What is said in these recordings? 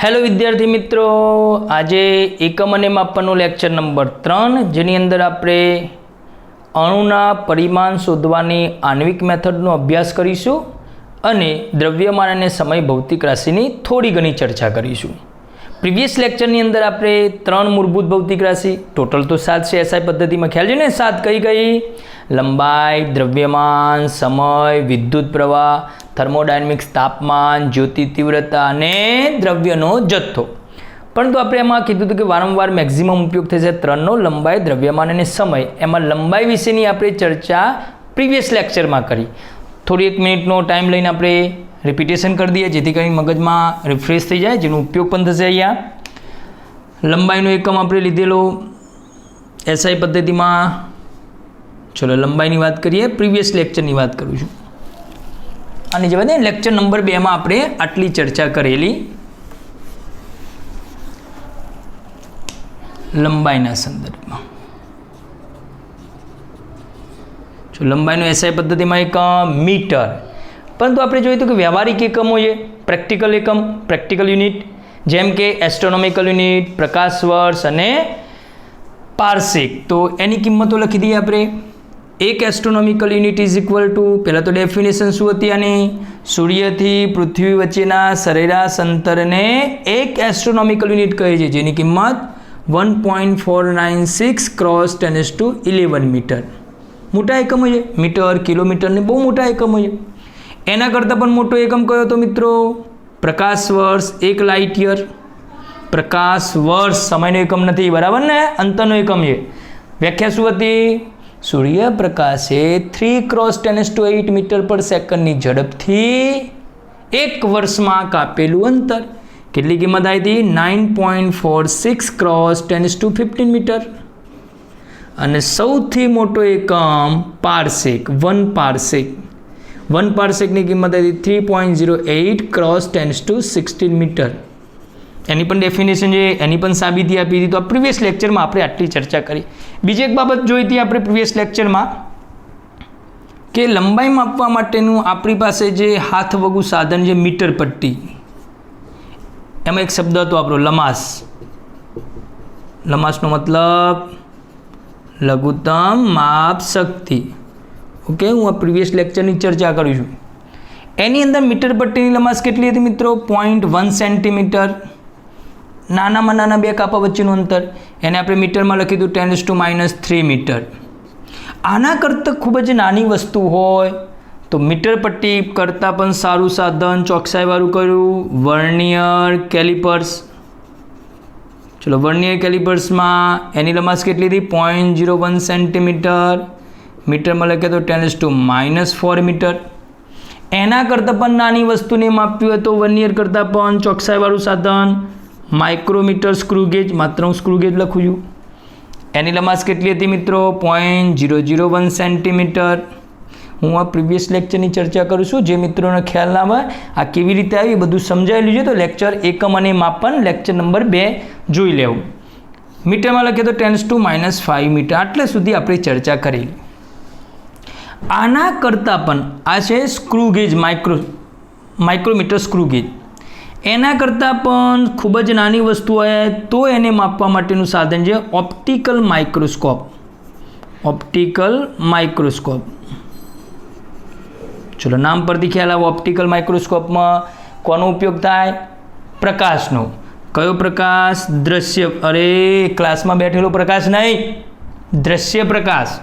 Hello विद्यार्थी मित्रों, आज एकम अने मापननो लेक्चर नंबर 3 जेनी अंदर आपणे अणुना परिमाण शोधवानी आणविक मेथडनो अभ्यास करीशुं अने द्रव्यमान अने समय भौतिक राशिनी थोड़ी घणी चर्चा करीशुं। प्रीवियस लेक्चरनी अंदर आपणे 3 मूलभूत भौतिक राशि, टोटल तो 7 छे एसआई पद्धति में, ख्याल छे ने 7 कई कई? लंबाई, द्रव्यमान, समय, विद्युत प्रवाह, थर्मोडायनेमिक्स, तापमान, ज्योति तीव्रता ने द्रव्यनो जत्थो। परंतु आपणे एमां कीधुं हतुं के वारंवार मेक्सिमम उपयोग थशे 3 नो, लंबाई, द्रव्यमान अने समय। एमां लंबाई विशेनी आपणे चर्चा प्रीवियस लेक्चर में करी। थोड़ी 1 मिनिटनो टाइम लईने आपणे रिपीटेशन कर दिए जेथी करीने मगजमां रिफ्रेश थई जाय, जेनो उपयोग पण थशे। अहींया लंबाईनो एकम आपणे लीधेलो एसआई पद्धतिमां। चलो लंबाईनी वात करीए, प्रीवियस लेक्चरनी वात करूं छुं। आनी जवाब दे लेक्चर नंबर 2 में आपणे आटली चर्चा करेली लंबाईना संदर्भमां। जो लंबाईनो एसआई पद्धतिमां एक मीटर, परंतु आपणे जोयुं तो व्यवहारिक एकमो छे, प्रेक्टिकल एकम, प्रेक्टिकल यूनिट, जेम के एस्ट्रोनॉमिकल यूनिट, प्रकाश वर्ष अने पार्सेक। तो एनी किंमतो लखी दीए आपणे। एक astronomical unit is equal to, पहला तो डेफिनेशन शुं हती आनी? सूर्य थी पृथ्वी वच्चेना सरेराश अंतरने एक एस्ट्रोनॉमिकल यूनिट कहे छे, जेनी किंमत 1.496 क्रॉस 10⁻11 मीटर। मोटा एकम है, मीटर, किलोमीटर ने बहु मोटा एकम है। एना करता पण मोटो एकम कयो तो मित्रों? प्रकाश वर्ष, 1 लाइट ईयर। प्रकाश वर्ष समयनो एकम नथी, बराबर ने? अंतरनो एकम है। व्याख्या शुं हती? सूर्य प्रकाशे 3 क्रॉस 10⁸ मीटर पर सेकंड झड़पथी 1 वर्ष में कापेलू अंतर। केटली किंमत आई थी? 9.46 क्रॉस 10⁻15 मीटर। अने सौथी मोटो एकम पार्सेक, 1 पार्सेक। 1 पार्सेक की किंमत आई थी 3.08 क्रॉस 10⁻16 मीटर। एनी पण डेफिनेशन है, एनी पण साबिती आपी थी। तो आ प्रीवियस लेक्चर में आपणे आटली चर्चा करी। बीजी एक बाबत जोई थी आपणे प्रीवियस लेक्चर में के लंबाई मापवा माटेनुं आपणी पासे जे हाथ वगू साधन जे मीटर पट्टी, एमां एक शब्द हतो आपणो लमास। लमासनो मतलब लघुत्तम माप शक्ति। ओके, हूँ आ प्रीवियस लेक्चर की चर्चा करूँ छूं। एनी अंदर मीटर पट्टीनी लमास केटली हती मित्रों? 0.1 सेंटीमीटर। नाना में नाना बे कापा वच्चेनुं अंतर, एने आपणे मीटर में लखी दीधुं 10⁻³ मीटर। आना करता खूब ज नानी वस्तु होय तो मीटर पट्टी करता पण सारूं साधन चोकसाईवाळुं कयुं? Vernier calipers. चलो वर्नियर कैलिपर्स में एनी लमास केटली थी? 0.01 सेंटीमीटर। मीटर में लखे तो 10⁻⁻4 मीटर। एना करता पण नानी वस्तुने माप्युं हतो वर्नियर करता पण चोकसाईवाळुं साधन माइक्रोमीटर स्क्रूगेज। मात्र हूँ स्क्रूगेज लखूँ छूं। एनी लमास केटली हती मित्रों? 0.001 सेंटीमीटर। हूँ आ प्रीवियस लेक्चर की चर्चा करूँ छूं। जे मित्रों ने ख्याल ना आवे आ केवी रीते आवी बधुं समजायेलुं छे तो लेक्चर एकम अने मापन लेक्चर नंबर 2 जोई लेवुं। मीटर में लखीए तो 10⁻⁵ मीटर। आटले सुधी आपणे चर्चा करेली। आना करता पण आ छे स्क्रूगेज, माइक्रोमीटर स्क्रूगेज। एना करता पण खूब ज नानी वस्तु है तो एने मापवा माटेनुं साधन छे ऑप्टिकल माइक्रोस्कोप। ऑप्टिकल माइक्रोस्कोप, चलो नाम परथी ख्याल आवे। ऑप्टिकल माइक्रोस्कोप में कोनो उपयोग थाय? प्रकाशनो। कयो प्रकाश? दृश्य। अरे क्लास में बैठेलो प्रकाश नहीं, दृश्य प्रकाश।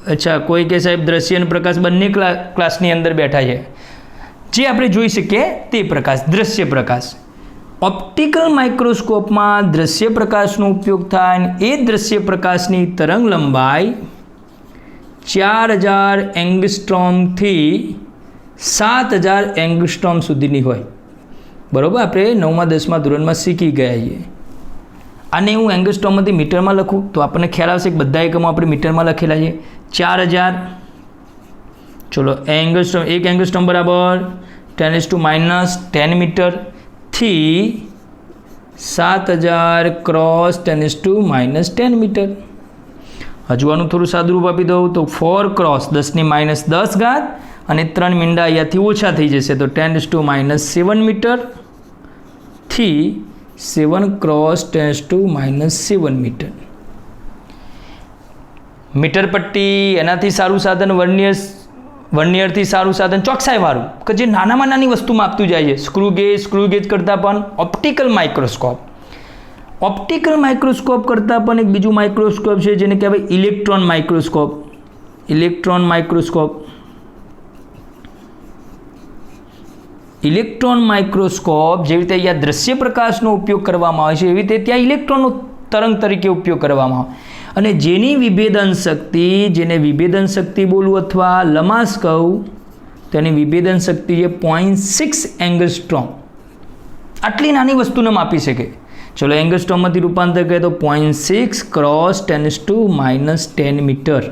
अच्छा, कोई के साहेब दृश्य और प्रकाश बंने क्लासनी अंदर बैठा है, जे आपणे जोई शकीए ते प्रकाश, दृश्य प्रकाश। ऑप्टिकल माइक्रोस्कोप में दृश्य प्रकाशनो उपयोग थाय। ए दृश्य प्रकाशनी तरंग लंबाई 4000 एंगस्ट्रॉम थी 7000 एंगस्ट्रॉम सुधीनी होय। बरोबर, आपणे 9मा 10मा धोरणमां शीखी गया छीए। आने हूँ एंगस्ट्रॉम में मीटर में लखूँ तो आपने ख्याल आवशे कि बधा एकमों आपणे मीटर में लखेला है। 4000। चलो एंगस्ट्रॉम, 1 एंगस्ट्रॉम बराबर 10⁻10 मीटर थी 7000 क्रॉस 10⁻10 मीटर। हजू आनुं थोड़ुं सादुं रूप आपी दऊं तो 4 क्रॉस 10⁻10 घात અને 3 મીંડા અહીંયાથી ઓછા થઈ જશે તો 10⁻7 મીટર થી 7 × 10⁻⁷ મીટર. મીટર પટ્ટી એનાથી સારું સાધન વર્નિયરથી સારું સાધન ચોકસાઈવાળું કે જે નાનામાં નાની વસ્તુ માપતું જાય છે. સ્ક્રૂ ગેજ કરતાં પણ ઓપ્ટિકલ માઇક્રોસ્કોપ. ઓપ્ટિકલ માઇક્રોસ્કોપ કરતાં પણ એક બીજું માઇક્રોસ્કોપ છે જેને કહેવાય ઇલેક્ટ્રોન માઇક્રોસ્કોપ. ઇલેક્ટ્રોન માઇક્રોસ્કોપ જેવી રીતે અહીંયા દ્રશ્ય પ્રકાશનો ઉપયોગ કરવામાં આવે છે એવી રીતે ત્યાં ઇલેક્ટ્રોનનો તરંગ તરીકે ઉપયોગ કરવામાં આવે અને જેની જેને વિભેદન શક્તિ બોલવું અથવા લમાસ કહું તેની વિભેદન શક્તિ છે 0.6 એંગસ્ટ્રોમ. આટલી નાની વસ્તુને માપી શકે. ચલો એંગસ્ટ્રોમમાંથી રૂપાંતર કરીએ તો 0.6 × 10⁻⁻10 મીટર.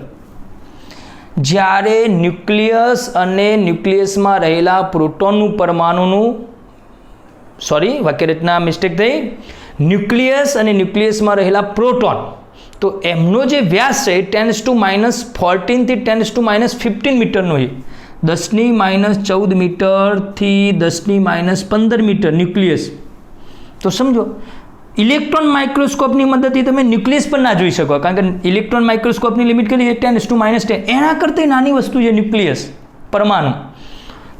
જ્યારે ન્યુક્લિયસ અને ન્યુક્લિયસમાં રહેલા પ્રોટોનનું વાક્યરચના મિસ્ટેક થઈ. ન્યુક્લિયસ અને ન્યુક્લિયસમાં રહેલા પ્રોટોન તો એમનો જે વ્યાસ છે 10⁻14 થી 10⁻15 મીટરનો છે. 10⁻14 મીટરથી 10⁻15 મીટર ન્યુક્લિયસ. તો સમજો ઇલેક્ટ્રોન માઇક્રોસ્કોપની મદદથી તમે ન્યુક્લિયસ પણ ના જોઈ શકો કારણ કે ઇલેક્ટ્રોન માઇક્રોસ્કોપની લિમિટ કેટલી છે 10⁻10. એના કરતાં નાની વસ્તુ છે ન્યુક્લિયસ, પરમાણુ.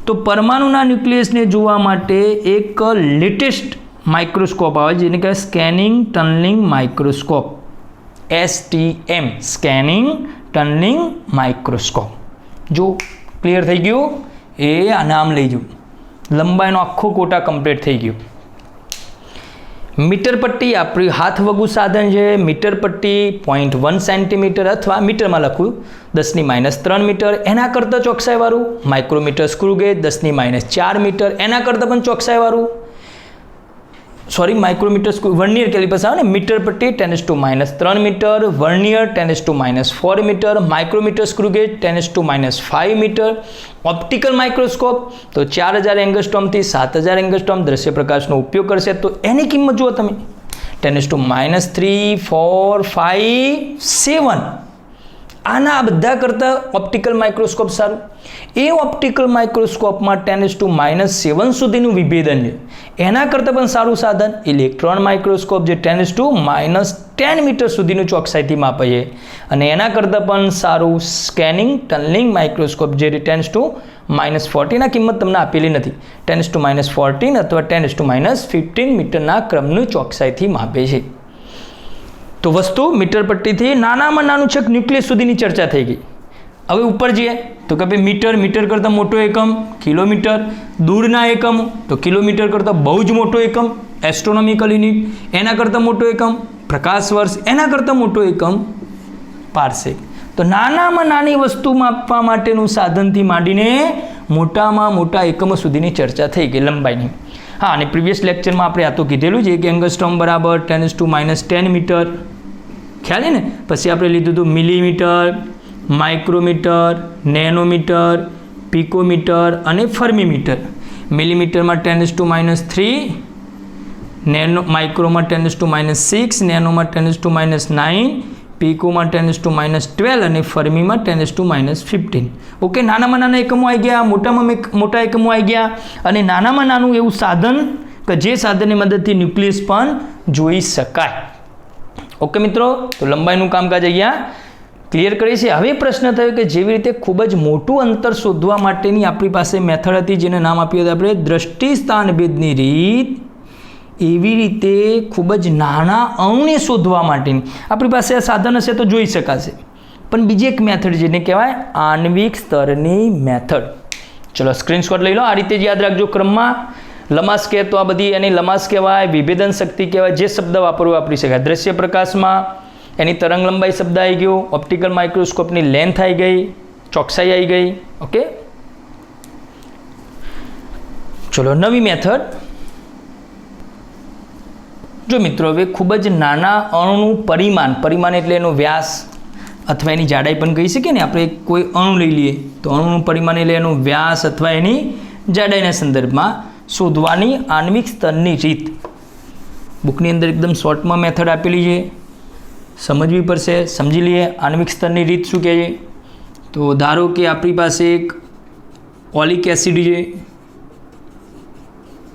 તો પરમાણુના ન્યુક્લિયસને જોવા માટે એક લેટેસ્ટ માઇક્રોસ્કોપ આવે જેને કહેવાય scanning tunnelling microscope. STM scanning tunnelling microscope. જો ક્લિયર થઈ ગયું એ આ નામ લઈ જવું. લંબાઈનો આખો કોટા કમ્પ્લીટ થઈ ગયો. મીટર પટ્ટી આપણી હાથ વગું સાધન છે. મીટર પટ્ટી 0.1 સેન્ટીમીટર અથવા મીટરમાં લખું 10⁻³ મીટર. એના કરતાં ચોકસાઈવાળું માઇક્રોમીટર સ્ક્રૂગેજ 10⁻⁴ મીટર. એના કરતાં પણ ચોકસાઈવાળું માઇક્રોમીટર વર્નિયર કેલિપર્સ આવે ને. મીટર પટ્ટી 10⁻³ metre, vernier 10⁻⁴ metre, micrometer screw gauge 10⁻⁵ metre. Optical microscope તો 4000 એંગસ્ટ્રોમથી 7000 એંગસ્ટ્રોમ દ્રશ્ય પ્રકાશનો ઉપયોગ કરશે. તો એની કિંમત જુઓ તમે 10⁻3, 4, 5, 7. આના બધા કરતાં ઓપ્ટિકલ માઇક્રોસ્કોપ સારું. એ ઓપ્ટિકલ માઇક્રોસ્કોપમાં 10⁻7 સુધીનું વિભેદન છે. એના કરતાં પણ સારું સાધન ઇલેક્ટ્રોન માઇક્રોસ્કોપ જે 10⁻10 મીટર સુધીનું ચોકસાઈથી માપે છે. અને એના કરતાં પણ સારું સ્કેનિંગ ટનલિંગ માઇક્રોસ્કોપ જે 10⁻14 કિંમત તમને આપેલી નથી. 10⁻14 અથવા 10⁻15 મીટરના ક્રમનું ચોકસાઈથી માપે છે. તો વસ્તુ મીટર પટ્ટીથી નાનામાં નાનું છેક ન્યુક્લિયસ સુધીની ચર્ચા થઈ ગઈ. હવે ઉપર જઈએ તો કે ભાઈ મીટર કરતાં મોટો એકમ કિલોમીટર. દૂરના એકમ તો કિલોમીટર કરતાં બહુ જ મોટો એકમ એસ્ટ્રોનોમિકલ યુનિટ. એના કરતાં મોટો એકમ પ્રકાશ વર્ષ. એના કરતાં મોટો એકમ પારસેક. તો નાનામાં નાની વસ્તુ માપવા માટેનું સાધનથી માંડીને મોટામાં મોટા એકમો સુધીની ચર્ચા થઈ ગઈ લંબાઈની. હા, અને પ્રીવિયસ લેક્ચરમાં આપણે આ તો કીધેલું છે કે એંગસ્ટ્રોમ બરાબર 10⁻10 મીટર ખ્યાલ છે ને. પછી આપણે લીધું હતું મિલીમીટર, માઇક્રોમીટર, નેનોમીટર, પિકોમીટર અને ફર્મીમીટર. મિલીમીટરમાં 10⁻3, માઇક્રોમાં 10⁻6, નેનોમાં 10⁻9, પિકોમાં 10⁻12 અને ફર્મીમાં 10⁻15. ઓકે, નાનામાં નાના એકમો આવી ગયા, મોટામાં મોટા એકમો આવી ગયા. અને નાનામાં નાનું એવું સાધન કે જે સાધનની મદદથી ન્યુક્લિયસ પણ જોઈ શકાય. ઓકે મિત્રો, તો લંબાઈનું કામકાજ અહીંયા ક્લિયર કરી છે. હવે પ્રશ્ન થયો કે જેવી રીતે ખૂબ જ મોટું અંતર શોધવા માટેની આપણી પાસે મેથડ હતી જેને નામ આપ્યું હતું આપણે દ્રષ્ટિ સ્થાનભેદની રીત, એવી રીતે ખૂબ જ નાના અણુને શોધવા માટેની આપણી પાસે આ સાધન હશે તો જોઈ શકાશે. પણ બીજી એક મેથડ જેને કહેવાય આણ્વિક સ્તરની મેથડ. ચલો સ્ક્રીનશોટ લઈ લો. આ રીતે જ યાદ રાખજો ક્રમમાં. લમાસ કહે તો આ બધી એની લમાસ કહેવાય, વિભેદન શક્તિ કહેવાય. જે શબ્દ વાપરી શકાય. દ્રશ્ય પ્રકાશમાં એની તરંગ લંબાઈ શબ્દ આવી ગયો. ઓપ્ટિકલ માઇક્રોસ્કોપની લેન્થ આવી ગઈ, ચોકસાઈ આવી ગઈ. ઓકે, ચલો નવી મેથડ. જો મિત્રો હવે ખૂબ જ નાના અણુનું પરિમાણ એટલે એનો વ્યાસ અથવા એની જાડાઈ પણ કહી શકીએ ને. આપણે કોઈ અણુ લઈ લઈએ તો અણુનું પરિમાણ એટલે એનો વ્યાસ અથવા એની જાડાઈના સંદર્ભમાં શોધવાની આણ્વિક સ્તરની રીત. બુકની અંદર એકદમ શોર્ટમાં મેથડ આપેલી છે, સમજવી પડશે. સમજી લઈએ આણ્વિક સ્તરની રીત શું કહે છે. તો ધારો કે આપણી પાસે એક ઓલિક એસિડ છે,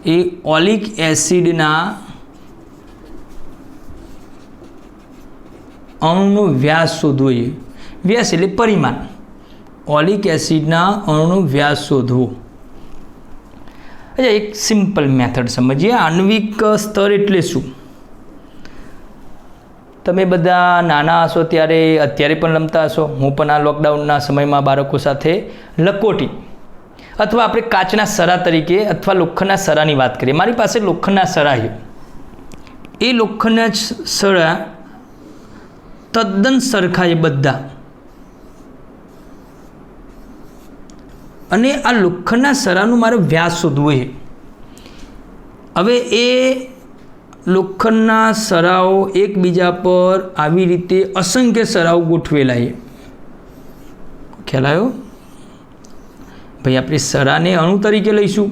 એ ઓલિક એસિડના અણુનો વ્યાસ શોધવો છે. વ્યાસ એટલે પરિમાણ. ઓલિક એસિડના અણુનો વ્યાસ શોધવો. અચ્છા, એક સિમ્પલ મેથડ સમજીએ. આણ્વિક સ્તર એટલે શું? તમે બધા નાના હશો ત્યારે અત્યારે પણ રમતા હશો. હું પણ આ લોકડાઉનના સમયમાં બાળકો સાથે લકોટી અથવા આપણે કાચના સરા તરીકે અથવા લોખંડના સરાની વાત કરીએ. મારી પાસે લોખંડના સરા છે. એ લોખંડના સરા તદ્દન સરખા છે બધા, અને આ લોખંડના સરાનું મારે વ્યાસ શોધવો છે. હવે એ લોખંડના સરાઓ એકબીજા પર આવી રીતે અસંખ્ય સરાઓ ગોઠવેલા છે. ખ્યાલ આવ્યો? ભાઈ આપણે સરાને અણુ તરીકે લઈશું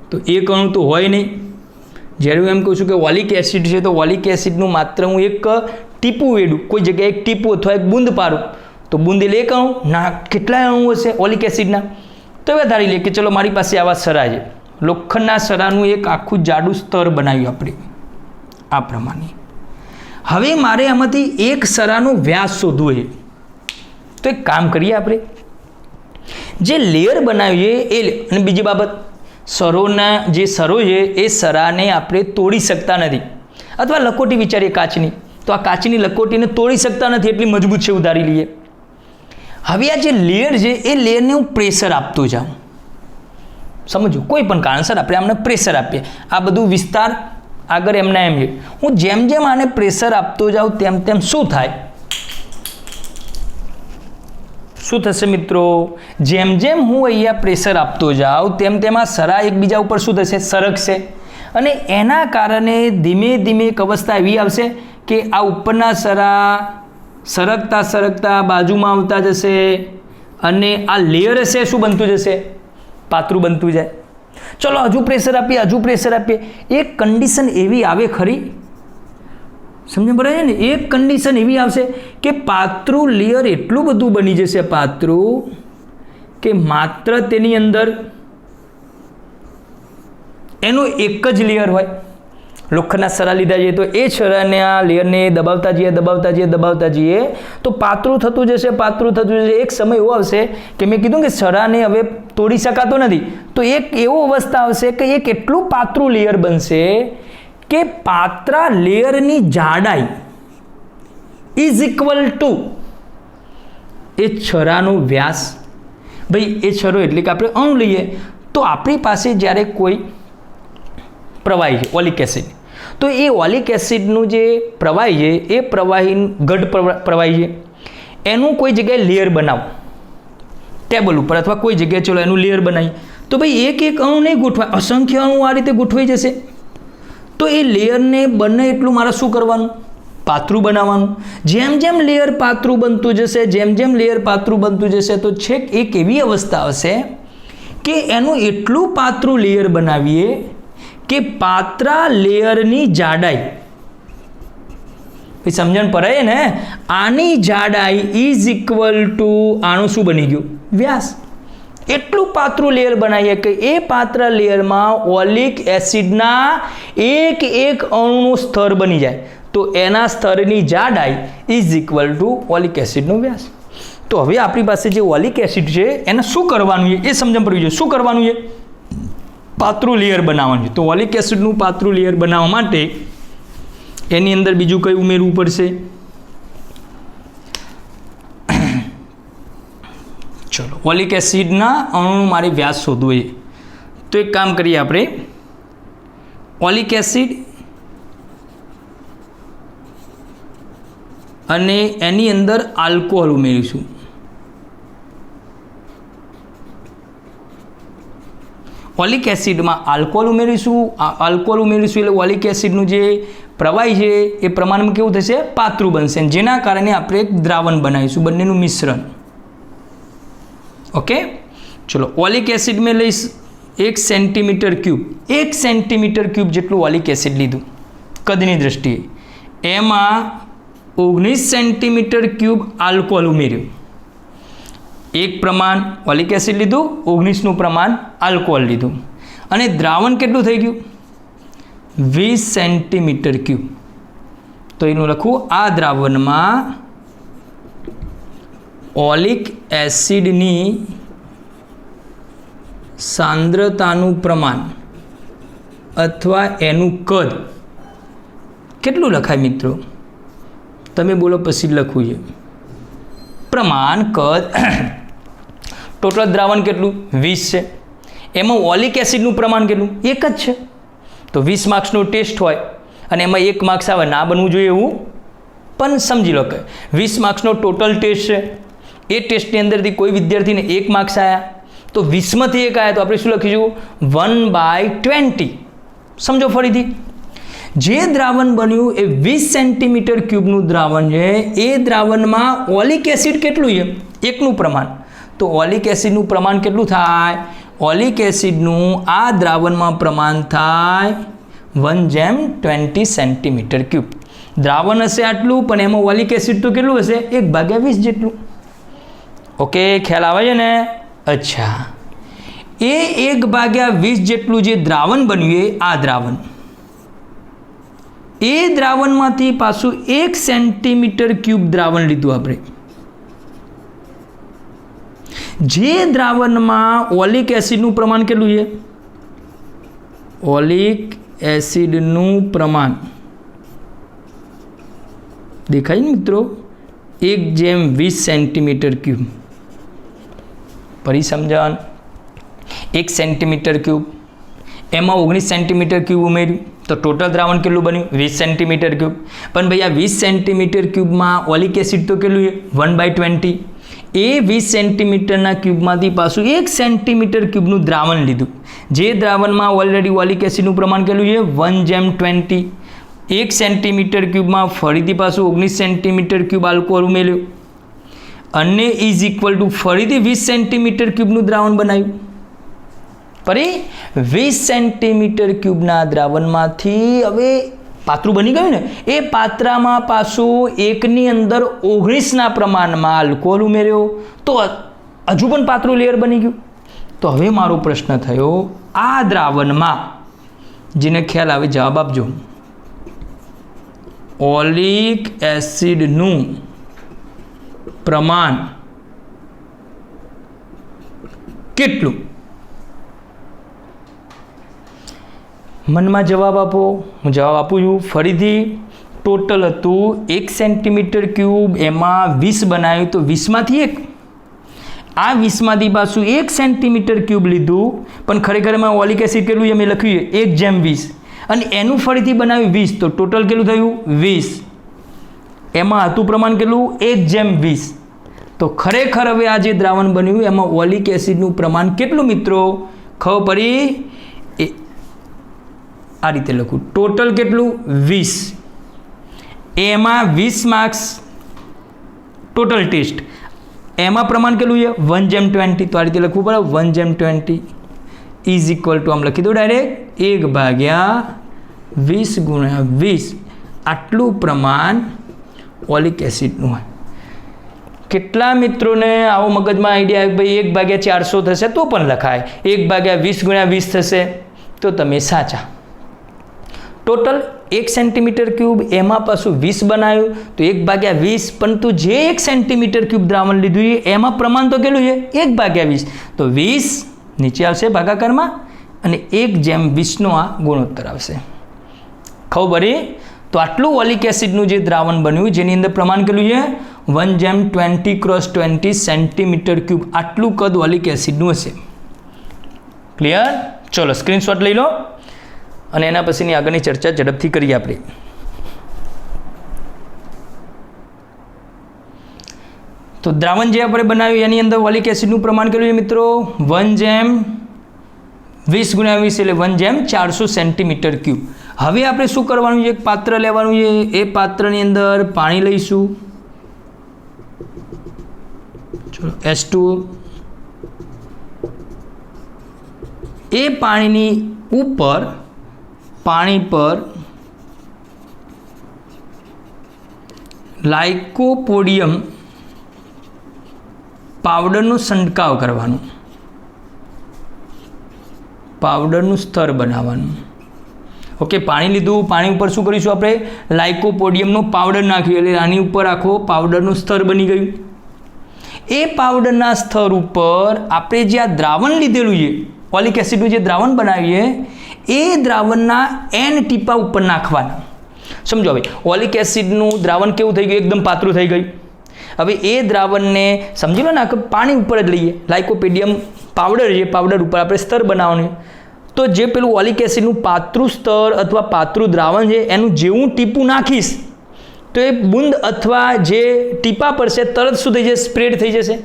તો એક અણુ તો હોય નહીં. જ્યારે હું એમ કહું છું કે ઓલિક એસિડ છે તો ઓલિક એસિડનું માત્ર હું એક ટીપું વેડું, કોઈ જગ્યાએ એક ટીપું અથવા એક બૂંદ પાડું તો બૂંદ એટલે એક અણુ. ના, કેટલાય અણુ હશે ઓલિક એસિડના? તો હવે ધારી લઈએ કે ચલો મારી પાસે આવા સરા છે. લોખંડના સરાનું એક આખું જાડું સ્તર બનાવ્યું આપણે આ પ્રમાણે. હવે મારે આમાંથી એક સરાનો વ્યાસ શોધવો છે. તો એક કામ કરીએ, આપણે જે લેયર બનાવ્યું છે એ, અને બીજી બાબત, સરોના જે સરો છે એ સરાને આપણે તોડી શકતા નથી. અથવા લકોટી વિચારીએ કાચની, તો આ કાચની લકોટીને તોડી શકતા નથી, એટલી મજબૂત છે, ઉધારી લઈએ. હવે આ જે લેયર છે એ લેયરને હું પ્રેશર આપતો જાઉં. સમજો, કોઈ પણ કારણસર આપણે આમને પ્રેશર આપીએ. આ બધું વિસ્તાર આગળ એમના એમ છે. હું જેમ જેમ આને પ્રેશર આપતો જાઉં તેમ તેમ શું થાય? શું થશે મિત્રો? જેમ જેમ હું અહીંયા પ્રેશર આપતો જાઉં તેમ તેમ આ સરા એકબીજા ઉપર શું થશે? સરકશે. અને એના કારણે ધીમે ધીમે એક અવસ્થા એવી આવશે કે આ ઉપરના સરા સરકતા સરકતા બાજુમાં આવતા જશે, અને આ લેયર હશે શું બનતું જશે? પાતળું બનતું જાય. ચલો હજુ પ્રેશર આપીએ, હજુ પ્રેશર આપીએ. એક કન્ડિશન એવી આવે ખરી, સમજ પડે છે ને? એક કન્ડિશન એવી આવશે કે પાતળું લેયર એટલું બધું બની જશે, પાતળું, કે માત્ર તેની અંદર એનું એક જ લેયર હોય. લોખંડના સરા લીધા જઈએ તો એ સરાને આ લેયરને દબાવતા જઈએ તો પાતળું થતું જશે. એક સમય એવો આવશે કે મેં કીધું કે સરાને હવે તોડી શકાતો નથી, તો એક એવો અવસ્થા આવશે કે એક એટલું પાતળું લેયર બનશે કે પાતળા લેયરની જાડાઈ ઇઝ ઇક્વલ ટુ એ છરાનો વ્યાસ. ભાઈ એ છરો એટલે કે આપણે અણુ લઈએ તો આપણી પાસે જ્યારે કોઈ પ્રવાહી છે ઓલિક એસિડ, તો એ ઓલિક એસિડનું જે પ્રવાહી છે એ પ્રવાહી ઘટ પ્રવાહી છે, એનું કોઈ જગ્યાએ લેયર બનાવો ટેબલ ઉપર અથવા કોઈ જગ્યાએ, ચલો એનું લેયર બનાવી, તો ભાઈ એક એક અણુ નહીં ગોઠવાય, અસંખ્ય અણુ આ રીતે ગોઠવાઈ જશે. તો એ લેયરને બને એટલું મારે શું કરવાનું? પાતળું બનાવવાનું. જેમ જેમ લેયર પાતળું બનતું જશે, લેયર પાતળું બનતું જશે, તો છેક એક એવી અવસ્થા આવશે કે એનું એટલું પાતળું લેયર બનાવીએ કે પાતળા લેયરની જાડાઈ, સમજણ પડે ને? આની જાડાઈ ઇઝ ઇક્વલ ટુ આનું શું બની ગયું? વ્યાસ. એટલું પાતળું લેયર બનાવીએ કે એ પાતળા લેયરમાં ઓલિક એસિડના એક એક અણુનું સ્તર બની જાય, તો એના સ્તરની જાડાઈ ઇઝ ઇક્વલ ટુ ઓલિક એસિડનો વ્યાસ. તો હવે આપણી પાસે જે ઓલિક એસિડ છે એને શું કરવાનું છે એ સમજણ પડવી જોઈએ. શું કરવાનું છે? પાતળું લેયર બનાવવાનું છે. તો ઓલિક એસિડનું પાતળું લેયર બનાવવા માટે એની અંદર બીજું કંઈ ઉમેરવું પડશે? ચલો, ઓલિક એસિડના અણુનું મારે વ્યાસ શોધવો છે. તો એક કામ કરીએ, આપણે ઓલિક એસિડ અને એની અંદર આલ્કોહોલ ઉમેરીશું. ઓલિક એસિડમાં આલ્કોહોલ ઉમેરીશું. એટલે ઓલિક એસિડનું જે પ્રવાહી છે એ પ્રમાણમાં કેવું થશે? પાતળું બનશે, જેના કારણે આપણે એક દ્રાવણ બનાવીશું, બંનેનું મિશ્રણ. ઓકે, ચલો ઓલિક એસિડ મેં લઈશ 1 સેન્ટીમીટર ક્યુબ. 1 સેન્ટીમીટર ક્યુબ જેટલું ઓલિક એસિડ લીધું કદની દ્રષ્ટિએ. એમાં 19 સેન્ટીમીટર ક્યુબ આલ્કોહોલ ઉમેર્યું. એક પ્રમાણ ઓલિક એસિડ લીધું, 19નું પ્રમાણ આલ્કોહોલ લીધું. અને દ્રાવણ કેટલું થઈ ગયું 20 સેન્ટીમીટર ક્યુબ. તો એનું લખું આ દ્રાવણમાં ઓલિક એસિડની સાંદ્રતાનું પ્રમાણ અથવા એનું કદ કેટલું લખાય મિત્રો? તમે બોલો પછી લખવું છે. પ્રમાણ કદ ટોટલ દ્રાવણ કેટલું 20 છે. એમાં ઓલિક એસિડનું પ્રમાણ કેટલું? 1 જ છે. તો 20 માર્ક્સનો ટેસ્ટ હોય અને એમાં 1 માર્ક્સ આવે, ના બનવું જોઈએ એવું પણ સમજી લો કે 20 માર્ક્સનો ટોટલ ટેસ્ટ છે. એ ટેસ્ટની અંદરથી કોઈ વિદ્યાર્થીને 1 માર્ક્સ આવ્યા તો 20માંથી 1 આવ્યા તો આપણે શું લખીશું 1/20. સમજો ફરીથી, જે દ્રાવણ બન્યું એ 20 સેન્ટીમીટર ક્યુબનું દ્રાવણ છે. એ દ્રાવણમાં ઓલિક એસિડ કેટલું છે? 1નું પ્રમાણ. તો ઓલિક એસિડનું પ્રમાણ કેટલું થાય? ઓલિક એસિડનું આ દ્રાવણમાં પ્રમાણ થાય 1/20 સેન્ટીમીટર ક્યુબ. દ્રાવણ હશે આટલું, પણ એમાં ઓલિક એસિડ તો કેટલું હશે? 1/20 જેટલું. ઓકે, ખ્યાલ આવે છે ને? અચ્છા, એ 1/20 જેટલું જે દ્રાવણ બન્યું એ આ દ્રાવણ, એ દ્રાવણમાંથી પાછું 1 સેન્ટીમીટર ક્યુબ દ્રાવણ લીધું આપણે. જે દ્રાવણમાં ઓલિક એસિડનું પ્રમાણ કેટલું છે? ઓલિક એસિડનું પ્રમાણ દેખાય ને મિત્રો? 1/20 સેન્ટીમીટર ક્યુબ. ફરી સમજાવવાનું, 1 સેન્ટીમીટર ક્યુબ એમાં 19 સેન્ટીમીટર ક્યુબ ઉમેર્યું તો ટોટલ દ્રાવણ કેટલું બન્યું? 20 સેન્ટીમીટર ક્યુબ. પણ ભાઈ આ 20 સેન્ટીમીટર ક્યુબમાં ઓલિક એસિડ તો કેટલું છે? 1/20. એ 20 સેન્ટીમીટરના ક્યુબમાંથી પાછું 1 સેન્ટીમીટર ક્યુબનું દ્રાવણ લીધું. જે દ્રાવણમાં ઓલરેડી ઓલિક એસિડનું પ્રમાણ કેટલું છે? 1/20. 1 સેન્ટીમીટર ક્યુબમાં ફરીથી પાછું 19 સેન્ટીમીટર ક્યુબ આલ્કોહોલ ઉમેર્યો અને ઇઝ ઇક્વલ ટુ ફરીથી 20 સેન્ટીમીટર ક્યુબનું દ્રાવણ બનાવ્યું. ફરી 20 સેન્ટીમીટર ક્યુબના દ્રાવણમાંથી હવે પાત્રું બની ગયું ને, એ પાત્રામાં પાછું 1ની અંદર 19ના પ્રમાણમાં આલ્કોહોલ ઉમેર્યો તો હજુ પણ પાતળું લેયર બની ગયું. તો હવે મારો પ્રશ્ન થયો, આ દ્રાવણમાં, જેને ખ્યાલ આવે જવાબ આપજો, ઓલિક એસિડનું પ્રમાણ કેટલું? મનમાં જવાબ આપો. હું જવાબ આપું છું ફરીથી. ટોટલ હતું 1 સેન્ટીમીટર ક્યુબ, એમાં 20 બનાવ્યું તો 20માંથી 1. આ 20માંથી પાછું 1 સેન્ટીમીટર ક્યુબ લીધું, પણ ખરેખર એમાં ઓલિક એસિડ કેટલું છે મેં લખ્યું છે 1/20, અને એનું ફરીથી બનાવ્યું 20, તો ટોટલ કેટલું થયું 20. એમાં હતું પ્રમાણ કેટલું? 1/20. તો ખરેખર હવે આ જે દ્રાવણ બન્યું એમાં ઓલિક એસિડનું પ્રમાણ કેટલું મિત્રો? ખબર પડી? આ રીતે લખું, ટોટલ કેટલું? 20. એમાં 20 માર્ક્સ ટોટલ ટેસ્ટ, એમાં પ્રમાણ કેટલું છે? 1/20. તો આ રીતે લખવું પડે 1/20 ઇઝ ઇક્વલ ટુ, આમ લખી દો ડાયરેક્ટ 1/20 આટલું પ્રમાણ ઓલિક એસિડનું હોય. કેટલા મિત્રોને આવો મગજમાં આઈડિયા આવે ભાઈ 1/400 થશે તો પણ લખાય, 1/20 થશે તો તમે સાચા. ટોટલ 1 સેન્ટીમીટર ક્યુબ, એમાં પાછું 20 બનાવ્યું તો 1/20, પરંતુ જે 1 સેન્ટીમીટર ક્યુબ દ્રાવણ લીધું એમાં પ્રમાણ તો કેટલું છે? 1/20. તો 20 નીચે આવશે ભાગાકારમાં અને 1/20નો આ ગુણોત્તર આવશે. ખબર પડી? તો આટલું ઓલિક એસિડનું જે દ્રાવણ બન્યું જેની અંદર પ્રમાણ કેટલું છે? 1/20 × 20 સેન્ટીમીટર ક્યુબ. આટલું કદ ઓલિક એસિડનું હશે. ક્લિયર? ચલો સ્ક્રીનશોટ લઈ લો અને એના પછીની આગળની ચર્ચા ઝડપથી કરીએ આપણે. તો દ્રાવણ જે આપણે બનાવ્યું એની અંદર ઓલિક એસિડનું પ્રમાણ કેટલું છે મિત્રો? 1/20 × 20 એટલે 1/400 સેન્ટીમીટર ક્યુબ. હવે આપણે શું કરવાનું છે? એક પાત્ર લેવાનું છે, એ પાત્રની અંદર પાણી લઈશું, ચલો H2O. એ પાણીની ઉપર પાણી પર લાઇકોપોડિયમ પાવડરનો છંટકાવ કરવાનો. પાવડરનું સ્તર બનાવવાનું. ઓકે, પાણી લીધું, પાણી ઉપર શું કરીશું આપણે? લાઇકોપોડિયમનો પાવડર નાખ્યો એટલે આની ઉપર આખો પાવડરનું સ્તર બની ગયું. એ પાવડરના સ્તર ઉપર આપણે જે આ દ્રાવણ લીધેલું છે, ઓલિક એસિડનું જે દ્રાવણ બનાવીએ, એ દ્રાવણના n ટીપા ઉપર નાખવાના. સમજો, હવે ઓલિક એસિડનું દ્રાવણ કેવું થઈ ગયું? એકદમ પાતળું થઈ ગયું. હવે એ દ્રાવણને સમજી લો ને, પાણી ઉપર જ લઈએ, લાઇકોપોડિયમ પાવડર છે, પાવડર ઉપર આપણે સ્તર બનાવવાનું. તો જે પેલું ઓલિક એસિડનું પાતળું સ્તર અથવા પાતળું દ્રાવણ છે, એનું જેવું ટીપું નાખીશ તો એ બુંદ અથવા જે ટીપા પડશે તરત શું થઈ જશે? સ્પ્રેડ થઈ જશે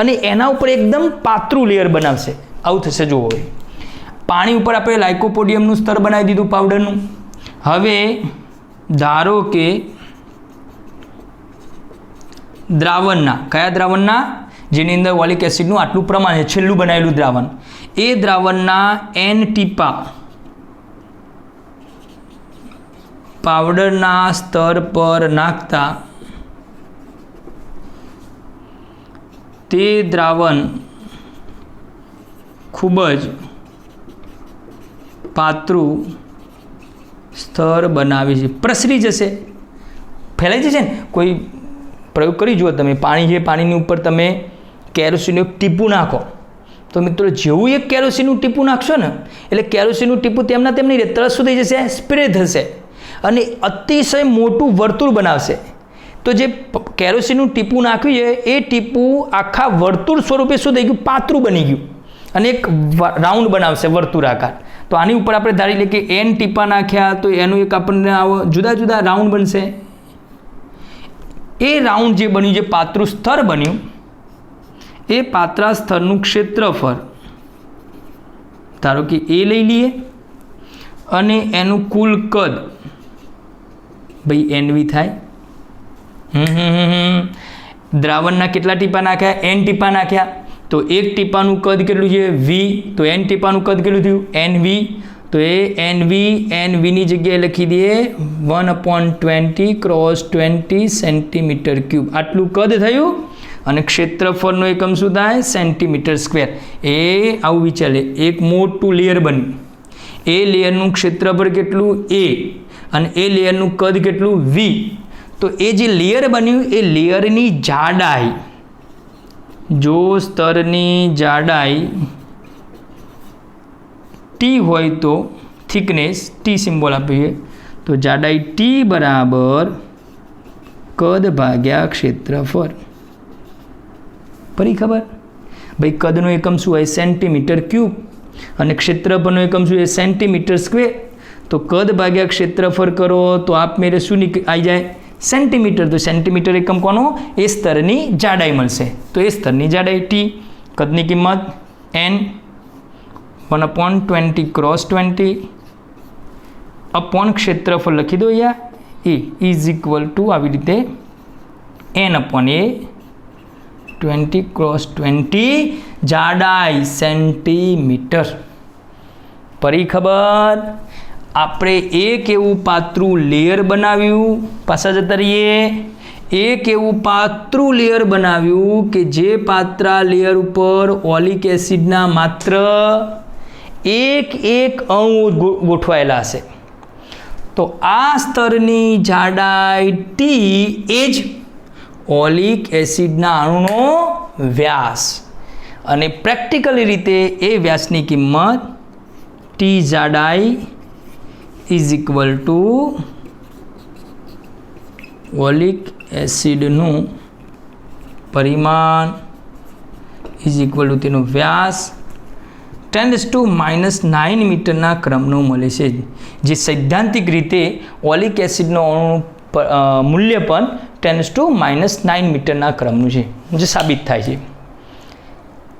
અને એના ઉપર એકદમ પાતળું લેયર બનાવશે. આવું થશે. જુઓ, પાણી ઉપર આપણે લાઇકોપોડિયમનું સ્તર બનાવી દીધું પાવડરનું. હવે ધારો કે દ્રાવણના, કયા દ્રાવણના? જેની અંદર ઓલિક એસિડનું આટલું પ્રમાણ છે, છેલ્લું બનાવેલું દ્રાવણ, એ દ્રાવણના n ટીપા પાવડરના સ્તર પર નાખતા તે દ્રાવણ ખૂબ જ પાતળું સ્તર બનાવી છે, પ્રસરી જશે, ફેલાઈ જશે ને. કોઈ પ્રયોગ કરી જુઓ તમે, પાણી છે, પાણીની ઉપર તમે કેરોસીનનું એક ટીપું નાખો તો મિત્રો જેવું એક કેરોસીનનું ટીપું નાખશો ને એટલે કેરોસીનનું ટીપું તેમના તેમ નહીં રહે, તરત શું થઈ જશે? સ્પ્રે થશે અને અતિશય મોટું વર્તુળ બનાવશે. તો જે કેરોસીનનું ટીપું નાખ્યું છે એ ટીપું આખા વર્તુળ સ્વરૂપે શું થઈ ગયું? પાતળું બની ગયું અને એક રાઉન્ડ બનાવશે વર્તુળાકાર. તો આની ઉપર આપણે ધારી લઈએ કે n ટીપા નાખ્યા તો એનું એક આપણને જુદા જુદા રાઉન્ડ બનશે. એ રાઉન્ડ જે બન્યું, જે પાતળું સ્તર બન્યું, એ પાતળા સ્તરનું ક્ષેત્રફળ ધારો કે એ લઈ લઈએ અને એનું કુલ કદ ભાઈ NV થાય. દ્રાવણના કેટલા ટીપા નાખ્યા? n ટીપા નાખ્યા. તો એક ટીપાનું કદ કેટલું છે? v. તો n ટીપાનું કદ કેટલું થયું? NV. તો એ NVની જગ્યાએ લખી દઈએ 1/20 × 20 સેન્ટીમીટર ક્યુબ. આટલું કદ થયું અને ક્ષેત્રફળનો એકમ શું થાય? Centimetre square. એ આવું વિચારે, એક મોટું લેયર બન્યું, એ લેયરનું ક્ષેત્રફળ કેટલું? a અને એ લેયરનું કદ કેટલું? v. તો એ જે લેયર બન્યું એ લેયરની જાડાઈ, જો સ્તરની જાડાઈ t હોય તો થિકનેસ t સિમ્બોલ આપીએ તો જાડાઈ t બરાબર કદ ભાગ્યા ક્ષેત્રફળ. ફરી ખબર? ભાઈ કદનો એકમ શું હોય? સેન્ટીમીટર ક્યુબ અને ક્ષેત્રફળનો એકમ શું છે? Centimetre square. તો કદ ભાગ્યા ક્ષેત્રફળ કરો તો આપમેળે શું આવી જાય? સેન્ટીમીટર. તો સેન્ટીમીટર એકમ કોનો? એ સ્તરની જાડાઈ મળશે. તો એ સ્તરની જાડાઈ t, કદની કિંમત n 1/20 × 20 અપોન ક્ષેત્રફળ લખી દો અહીંયા એ ઇઝ ઇક્વલ ટુ આવી રીતે n/a 20 × 20 જાડાઈ સેન્ટીમીટર. પરી ખબર? આપણે એક એવું પાતળું લેયર બનાવ્યું, પાછા જતા રહીએ, એક એવું પાતળું લેયર બનાવ્યું કે જે પાતળા લેયર ઉપર ઓલિક એસિડના માત્ર એક અણુ ગોઠવાયેલા હશે. તો આ સ્તરની જાડાઈ t એ જ ઓલિક એસિડના અણુનો વ્યાસ અને પ્રેક્ટિકલી રીતે એ વ્યાસની કિંમત t જાડાઈ ઇઝ ઇક્વલ ટુ ઓલિક એસિડનું પરિમાણ ઇઝ ઇક્વલ ટુ તેનો વ્યાસ 10⁻⁹ મીટરના ક્રમનું મળે છે. જે સૈદ્ધાંતિક રીતે ઓલિક એસિડનો અણુનું મૂલ્ય પણ 10⁻⁹ મીટરના ક્રમનું છે, જે સાબિત થાય છે.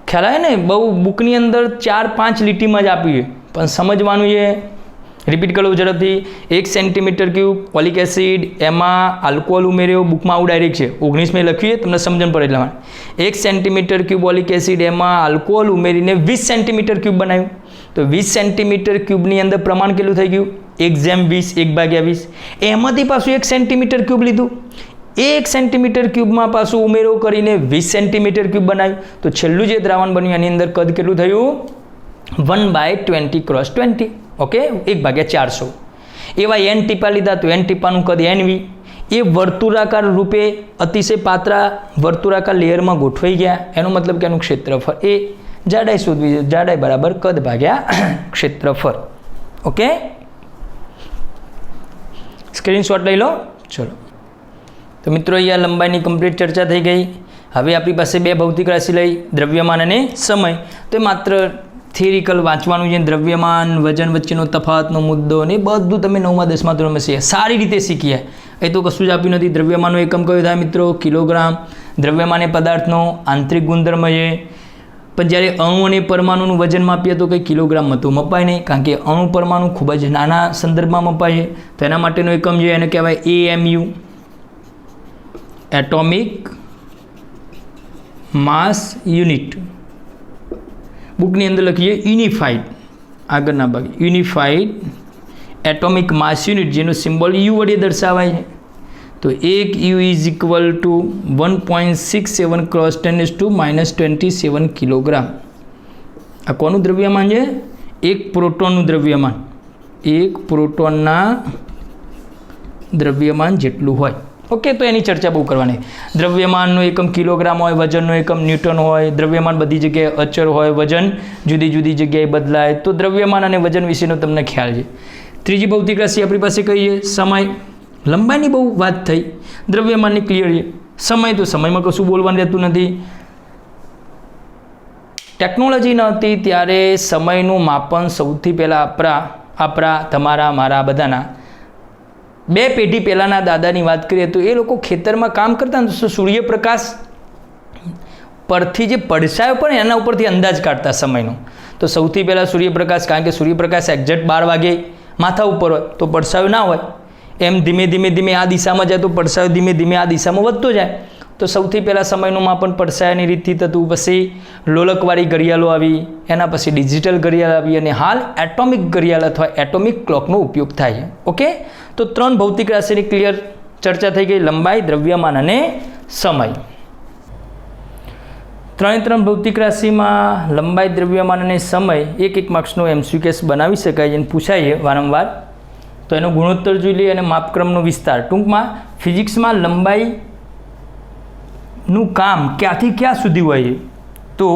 ખ્યાલ આવે ને? બહુ બુકની અંદર 4-5 લીટીમાં જ આપ્યું છે, પણ સમજવાનું છે. રિપીટ કરું ઝડપથી. 1 સેન્ટીમીટર ક્યુબ ઓલિક એસિડ, એમાં આલ્કોહોલ ઉમેર્યો, બુકમાં આવું ડાયરેક્ટ છે, 19 લખ્યું તમને સમજણ પડે એટલા માટે. 1 સેન્ટીમીટર ક્યુબ ઓલિક એસિડ, એમાં આલ્કોહોલ ઉમેરીને 20 સેન્ટીમીટર ક્યુબ બનાવ્યું. તો 20 સેન્ટીમીટર ક્યુબની અંદર પ્રમાણ કેટલું થઈ ગયું? 1/20, 1/20. એમાંથી પાછું 1 સેન્ટીમીટર ક્યુબ લીધું, 1 સેન્ટીમીટર ક્યુબમાં પાછું ઉમેરો કરીને 20 સેન્ટીમીટર ક્યુબ બનાવ્યું. તો છેલ્લું જે દ્રાવણ બન્યું એની અંદર કદ કેટલું થયું? 1/20 × 20 ઓકે 1/400. એવા n ટીપા લીધા તો n ટીપાનું કદ nv. એ વર્તુળાકાર રૂપે અતિશય પાતળા વર્તુળાકાર લેયરમાં ગોઠવાઈ ગયા. એનો મતલબ કે એનું ક્ષેત્રફળ એ જાડાઈ શોધવી છે. જાડાઈ બરાબર કદ ભાગ્યા ક્ષેત્રફળ. ઓકે, સ્ક્રીનશોટ લઈ લો. ચલો, તો મિત્રો અહીંયા લંબાઈની કમ્પ્લીટ ચર્ચા થઈ ગઈ. હવે આપણી પાસે બે ભૌતિક રાશિ લઈ, દ્રવ્યમાન અને સમય. તો એ માત્ર થિયરિકલ વાંચવાનું છે. દ્રવ્યમાન વજન વચ્ચેનો તફાવતનો મુદ્દો ને બધું તમે 9મા 10મા ધોરણમાં સારી રીતે શીખ્યા. એ તો કશું જ આપ્યું નથી. દ્રવ્યમાનનો એકમ કયો થાય મિત્રો? કિલોગ્રામ. દ્રવ્યમાન એ પદાર્થનો આંતરિક ગુણધર્મ છે. પણ જ્યારે અણુ અને પરમાણુનું વજન માપીએ તો કંઈ કિલોગ્રામમાં તો મપાય નહીં, કારણ કે અણુ પરમાણુ ખૂબ જ નાના સંદર્ભમાં મપાય છે. તો એના માટેનો એકમ છે એને કહેવાય AMU, એટોમિક માસ યુનિટ. બુકની અંદર લખીએ યુનિફાઈડ, આગળના ભાગે યુનિફાઈડ એટોમિક માસ યુનિટ, જેનો સિમ્બોલ યુ વડે દર્શાવાય છે. તો 1 U is equal to 1.67 × 10⁻27 kilogram. આ કોનું દ્રવ્યમાન છે? એક પ્રોટોનનું દ્રવ્યમાન. એક પ્રોટોનના દ્રવ્યમાન જેટલું હોય. ઓકે, તો એની ચર્ચા બહુ કરવાની. દ્રવ્યમાનનો એકમ કિલોગ્રામ હોય, વજનનો એકમ ન્યૂટન હોય. દ્રવ્યમાન બધી જગ્યાએ અચળ હોય, વજન જુદી જુદી જગ્યાએ બદલાય. તો દ્રવ્યમાન અને વજન વિશેનો તમને ખ્યાલ છે. ત્રીજી ભૌતિક રાશિ આપણી પાસે કઈ છે? સમય. લંબાઈની બહુ વાત થઈ, દ્રવ્યમાનની ક્લિયર છે. સમય, તો સમયમાં કશું બોલવાનું રહેતું નથી. ટેકનોલોજી ન હતી ત્યારે સમયનું માપન સૌથી પહેલાં આપણા તમારા મારા બધાના 2 પેઢી પહેલાંના દાદાની વાત કરીએ તો એ લોકો ખેતરમાં કામ કરતા ને તો સૂર્યપ્રકાશ પરથી જે પડછાયો પણ એના ઉપરથી અંદાજ કાઢતા સમયનો. તો સૌથી પહેલાં સૂર્યપ્રકાશ, કારણ કે સૂર્યપ્રકાશ એક્ઝેક્ટ 12 વાગે માથા ઉપર હોય તો પડછાયો ના હોય. એમ ધીમે ધીમે આ દિશામાં જાય તો પડછાયો ધીમે ધીમે આ દિશામાં વધતો જાય. તો સૌથી પહેલાં સમયનું માપન પડછાયાની રીતથી થતું. પછી લોલકવાળી ઘડિયાળો આવી, એના પછી ડિજિટલ ઘડિયાળ આવી, અને હાલ એટોમિક ઘડિયાળ અથવા એટોમિક ક્લોકનો ઉપયોગ થાય છે. ઓકે, તો 3 ભૌતિક રાશિની ક્લિયર ચર્ચા થઈ ગઈ: લંબાઈ, દ્રવ્યમાન અને સમય. 3 ભૌતિક રાશિમાં લંબાઈ, દ્રવ્યમાન અને સમય એક માર્ક્સનો MCQ બનાવી શકાય છે અને પૂછાય છે વારંવાર. તો એનો ગુણોત્તર જોઈ લઈએ અને માપક્રમનો વિસ્તાર. ટૂંકમાં ફિઝિક્સમાં લંબાઈનું કામ ક્યાંથી ક્યાં સુધી હોય છે? તો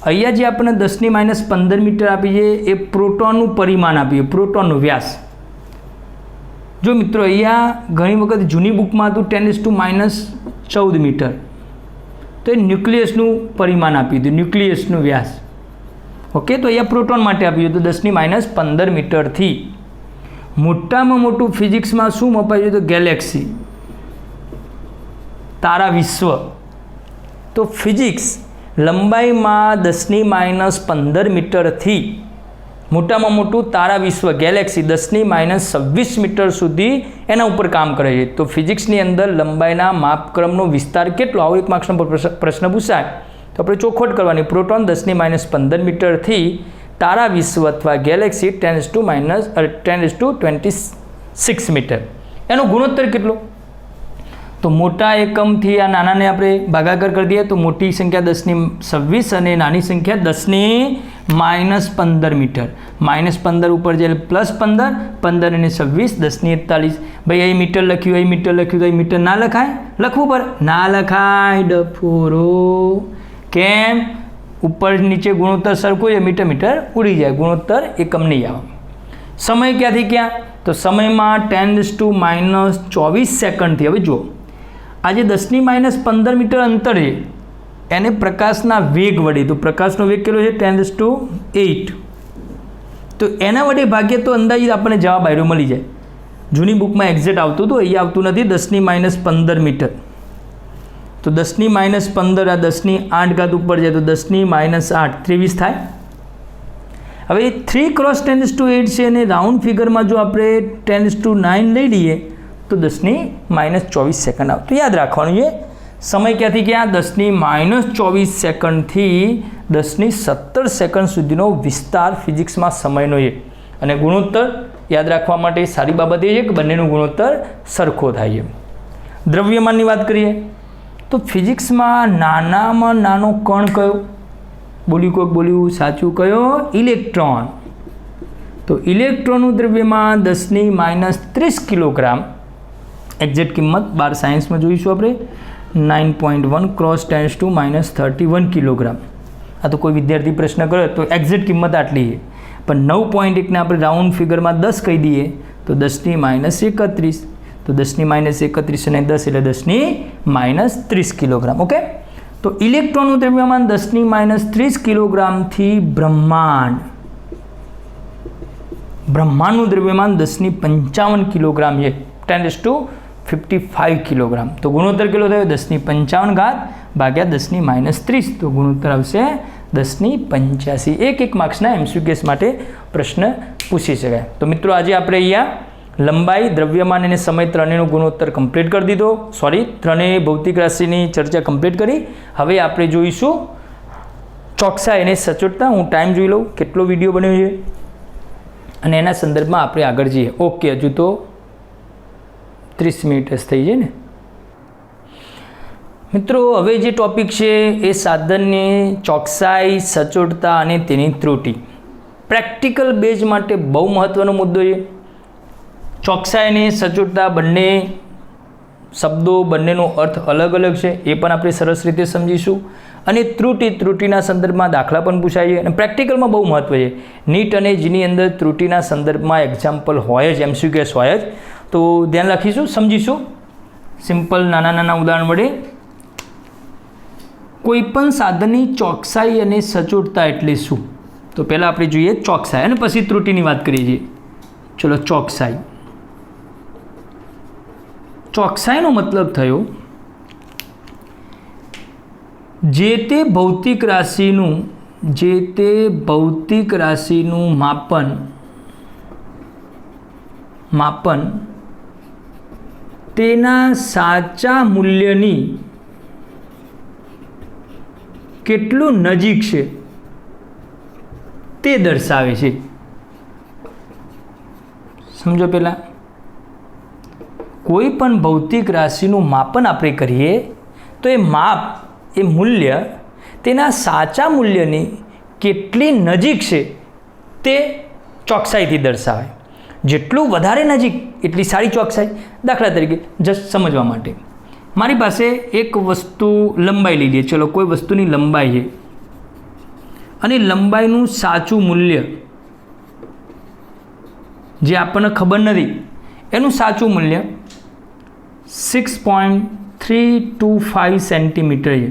અહીંયા જે આપણને 10⁻15 મીટર આપી છે એ પ્રોટોનનું પરિમાણ આપીએ, પ્રોટોનનો વ્યાસ. જો મિત્રો અહીંયા ઘણી વખત જૂની બુકમાં હતું 10⁻14 મીટર, તો એ ન્યુક્લિયસનું પરિમાણ આપ્યું હતું, ન્યુક્લિયસનું વ્યાસ. ઓકે, તો અહીંયા પ્રોટોન માટે આપ્યું હતું 10⁻15 મીટરથી. મોટામાં મોટું ફિઝિક્સમાં શું મપાય છે? તો ગેલેક્સી, તારા વિશ્વ. તો ફિઝિક્સ લંબાઈમાં 10⁻15 મીટરથી મોટામાં મોટું તારા વિશ્વ ગેલેક્સી 10⁻26 મીટર સુધી એના ઉપર કામ કરે છે. તો ફિઝિક્સની અંદર લંબાઈના માપક્રમનો વિસ્તાર કેટલો? આવો 1 માર્ક્સનો પ્રશ્ન પૂછાય તો આપણે ચોખવટ કરવાની. પ્રોટોન 10⁻15 મીટરથી તારા વિશ્વ અથવા ગેલેક્સી 10⁻26 મીટર. એનો ગુણોત્તર કેટલો? તો મોટા એકમથી આ નાનાને આપણે ભાગાકાર કરી દઈએ તો મોટી સંખ્યા 10⁻26 અને નાની સંખ્યા 10⁻15 મીટર. -15 ઉપર જાય +15, 15 અને 26 10⁻41. ભાઈ અહીં મીટર લખ્યું, અહીં મીટર લખ્યું, તો અહીં મીટર ના લખાય? લખવું પડે? ના લખાય, ડફોરો. કેમ? ઉપર નીચે ગુણોત્તર સરખું છે, મીટર ઉડી જાય, ગુણોત્તર એકમ નહીં આવે. સમય ક્યાંથી ક્યાં? તો સમયમાં 10⁻24 સેકન્ડથી. હવે જુઓ, આજે 10⁻15 મીટર અંતર છે એને પ્રકાશના વેગ વડે, તો પ્રકાશનો વેગ કેટલો છે? 10⁸. તો એના વડે ભાગ્યે તો અંદાજિત આપણને જવાબ આવ્યો મળી જાય. જૂની બુકમાં એક્ઝેક્ટ આવતું હતું, અહીંયા આવતું નથી. 10⁻15 મીટર. તો 10⁻15 આ 10⁸ ઉપર જાય તો 10⁻8 23 થાય. હવે 3 × 10⁸ છે અને રાઉન્ડ ફિગરમાં જો આપણે 10⁹ લઈ લઈએ તો 10⁻24 સેકન્ડ આવે. તો યાદ રાખવાનું છે સમય ક્યાંથી ક્યાં? 10⁻24 સેકન્ડથી 10⁻17 સેકન્ડ સુધીનો વિસ્તાર ફિઝિક્સમાં સમયનો છે. અને ગુણોત્તર યાદ રાખવા માટે સારી બાબત એ છે કે બંનેનો ગુણોત્તર સરખો થાય છે. દ્રવ્યમાનની વાત કરીએ તો ફિઝિક્સમાં નાનામાં નાનો કણ કયો? बोल्યું कोई बोल्યું साचू कयो इलेक्ट्रॉन। तो इलेक्ट्रॉनનું દ્રવ્યમાન 10⁻³ કિલોગ્રામ એક્ઝેક્ટ કિંમત 12 સાયન્સમાં જોઈશું આપણે 9.1 × 10⁻31 કિલોગ્રામ। આ તો કોઈ વિદ્યાર્થી પ્રશ્ન કરે તો એક્ઝેક્ટ કિંમત આટલી છે, પણ 9.1ને આપણે રાઉન્ડ ફિગરમાં 10 કહી દઈએ તો 10⁻31, તો 10⁻31 અને 10 એટલે 10⁻30 કિલોગ્રામ। ઓકે, તો ઇલેક્ટ્રોનનું દ્રવ્યમાન 10⁻30 કિલોગ્રામથી બ્રહ્માંડનું દ્રવ્યમાન 10⁻55 કિલોગ્રામ છે, 10⁻55 કિલોગ્રામ। તો ગુણોત્તર કેટલો થયો? 10⁻55 ભાગ્યા 10⁻30, તો ગુણોત્તર આવશે 10⁻85। એક માર્ક્સના એમસીક્યુએસ માટે પ્રશ્ન પૂછી શકાય। તો મિત્રો આજે આપણે અહીંયા લંબાઈ, દ્રવ્યમાન અને સમય ત્રણેયનો ગુણોત્તર કમ્પ્લીટ કરી દીધો, ત્રણેય ભૌતિક રાશિની ચર્ચા કમ્પ્લીટ કરી। હવે આપણે જોઈશું ચોકસાઈ અને સચોટતા। હું ટાઈમ જોઈ લઉં કેટલો વિડીયો બન્યો છે અને એના સંદર્ભમાં આપણે આગળ જઈએ। ઓકે, હજુ તો 30 મિનિટ જ થઈ જાય ને મિત્રો। હવે જે ટોપિક છે એ સાધનની ચોકસાઈ, સચોટતા અને તેની ત્રુટિ પ્રેક્ટિકલ બેઝ માટે બહુ મહત્વનો મુદ્દો છે। ચોકસાઈ અને સચોટતા બંને શબ્દો, બંનેનો અર્થ અલગ અલગ છે, એ પણ આપણે સરસ રીતે સમજીશું। અને ત્રુટિના સંદર્ભમાં દાખલા પણ પૂછાય છે અને પ્રેક્ટિકલમાં બહુ મહત્વ છે। નીટ અને જીની અંદર ત્રુટિના સંદર્ભમાં એક્ઝામ્પલ હોય જ, એમસીક્યુએસ હોય જ, તો ધ્યાન રાખીશું, સમજીશું સિમ્પલ નાના ઉદાહરણ વડે। કોઈપણ સાધનની ચોકસાઈ અને સચોટતા એટલે શું? તો પહેલાં આપણે જોઈએ ચોકસાઈ અને પછી ત્રુટિની વાત કરીએ છીએ। ચલો, ચોકસાઈનો મતલબ થયો જે તે ભૌતિક રાશિનું માપન તેના સાચા મૂલ્યની કેટલું નજીક છે તે દર્શાવે છે। સમજો, પહેલાં કોઈ પણ ભૌતિક રાશિનું માપન આપણે કરીએ તો એ મૂલ્ય તેના સાચા મૂલ્યની કેટલી નજીક છે તે ચોકસાઈથી દર્શાવે। જેટલું વધારે નજીક એટલી સારી ચોકસાઈ। દાખલા તરીકે જસ્ટ સમજવા માટે મારી પાસે એક વસ્તુ લંબાઈ લઈ લઈએ। ચલો, કોઈ વસ્તુની લંબાઈ છે અને લંબાઈનું સાચું મૂલ્ય જે આપણને ખબર નથી એનું સાચું મૂલ્ય 6.325 સેન્ટીમીટર છે।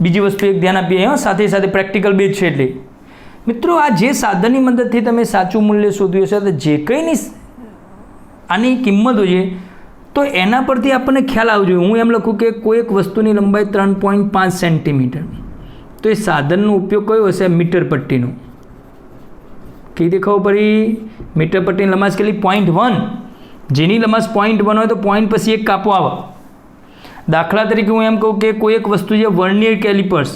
બીજી વસ્તુ એક ધ્યાન આપીએ, સાથે સાથે પ્રેક્ટિકલ બેઝ છે। એટલે મિત્રો, આ જે સાધનની મદદથી તમે સાચું મૂલ્ય શોધ્યું હશે, તો જે કંઈની આની કિંમતો છે તો એના પરથી આપણને ખ્યાલ આવવો જોઈએ। હું એમ લખું કે કોઈ એક વસ્તુની લંબાઈ 3.5 સેન્ટીમીટર, તો એ સાધનનો ઉપયોગ કયો હશે? મીટર પટ્ટીનો। કઈ દેખાવ પડી? મીટર પટ્ટીની લંબાઈ કેટલી? 0.1। જેની લંબાઈ 0.1 હોય તો પોઈન્ટ પછી એક કાપો આવે। દાખલા તરીકે હું એમ કહું કે કોઈ એક વસ્તુ છે વર્નિયર કેલિપર્સ,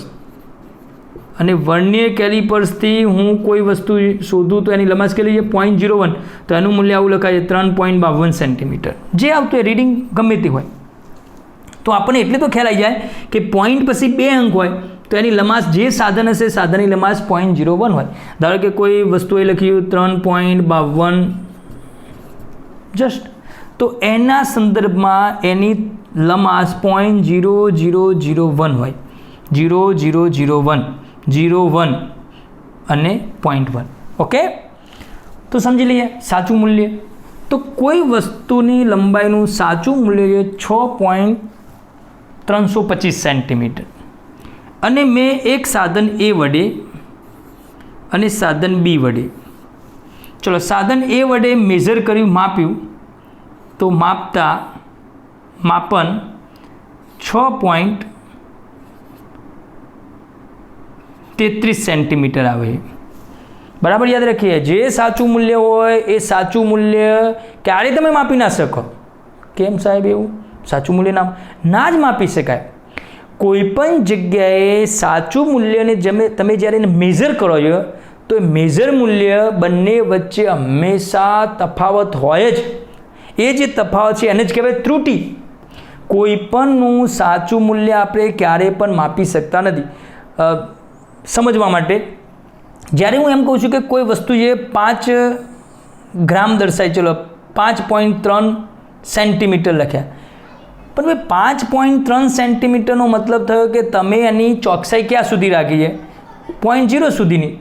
અને વર્નિયર કેલિપર્સથી હું કોઈ વસ્તુ શોધું તો એની લંબાઈ કેટલી છે? 0.01, તો એનું મૂલ્ય આવું લખાય છે 3.52 સેન્ટીમીટર। જે આવતું હોય રીડિંગ ગમે તે હોય તો આપણને એટલે તો ખ્યાલ આવી જાય કે પોઈન્ટ પછી 2 અંક હોય તો એની લંબાઈ જે સાધન હશે સાધનની લંબાઈ 0.01 હોય। ધારો કે કોઈ વસ્તુએ લખ્યું 3.52 જસ્ટ, તો એના સંદર્ભમાં એની લંબાઈ 0.0001 હોય। 0.001 0.1 અને 0.1। ઓકે, તો સમજી લઈએ સાચું મૂલ્ય। તો કોઈ વસ્તુની લંબાઈનું સાચું મૂલ્ય છે 6.325 સેન્ટીમીટર અને મેં એક સાધન A વડે અને સાધન B વડે, ચલો સાધન A વડે મેઝર કર્યું, માપ્યું, તો માપન 6.33 સેન્ટીમીટર આવે। બરાબર યાદ રાખીએ, જે સાચું મૂલ્ય હોય એ સાચું મૂલ્ય ક્યારે તમે માપી ના શકો। કેમ સાહેબ એવું? સાચું મૂલ્ય ના જ માપી શકાય। કોઈ પણ જગ્યાએ સાચું મૂલ્યને તમે જ્યારે એને મેઝર કરો છો તો એ મેઝર મૂલ્ય બંને વચ્ચે હંમેશા તફાવત હોય જ। એ જે તફાવત છે એને જ કહેવાય ત્રુટિ। કોઈ પણનું સાચું મૂલ્ય આપણે ક્યારેય પણ માપી શકતા નથી। સમજવા માટે જ્યારે હું એમ કહું છું કે કોઈ વસ્તુ જે 5 ગ્રામ દર્શાય, ચલો 5.3 સેન્ટીમીટર લખ્યા, પણ ભાઈ 5.3 સેન્ટીમીટરનો મતલબ થયો કે તમે એની ચોકસાઈ ક્યાં સુધી રાખી છે? 0.0 સુધીની.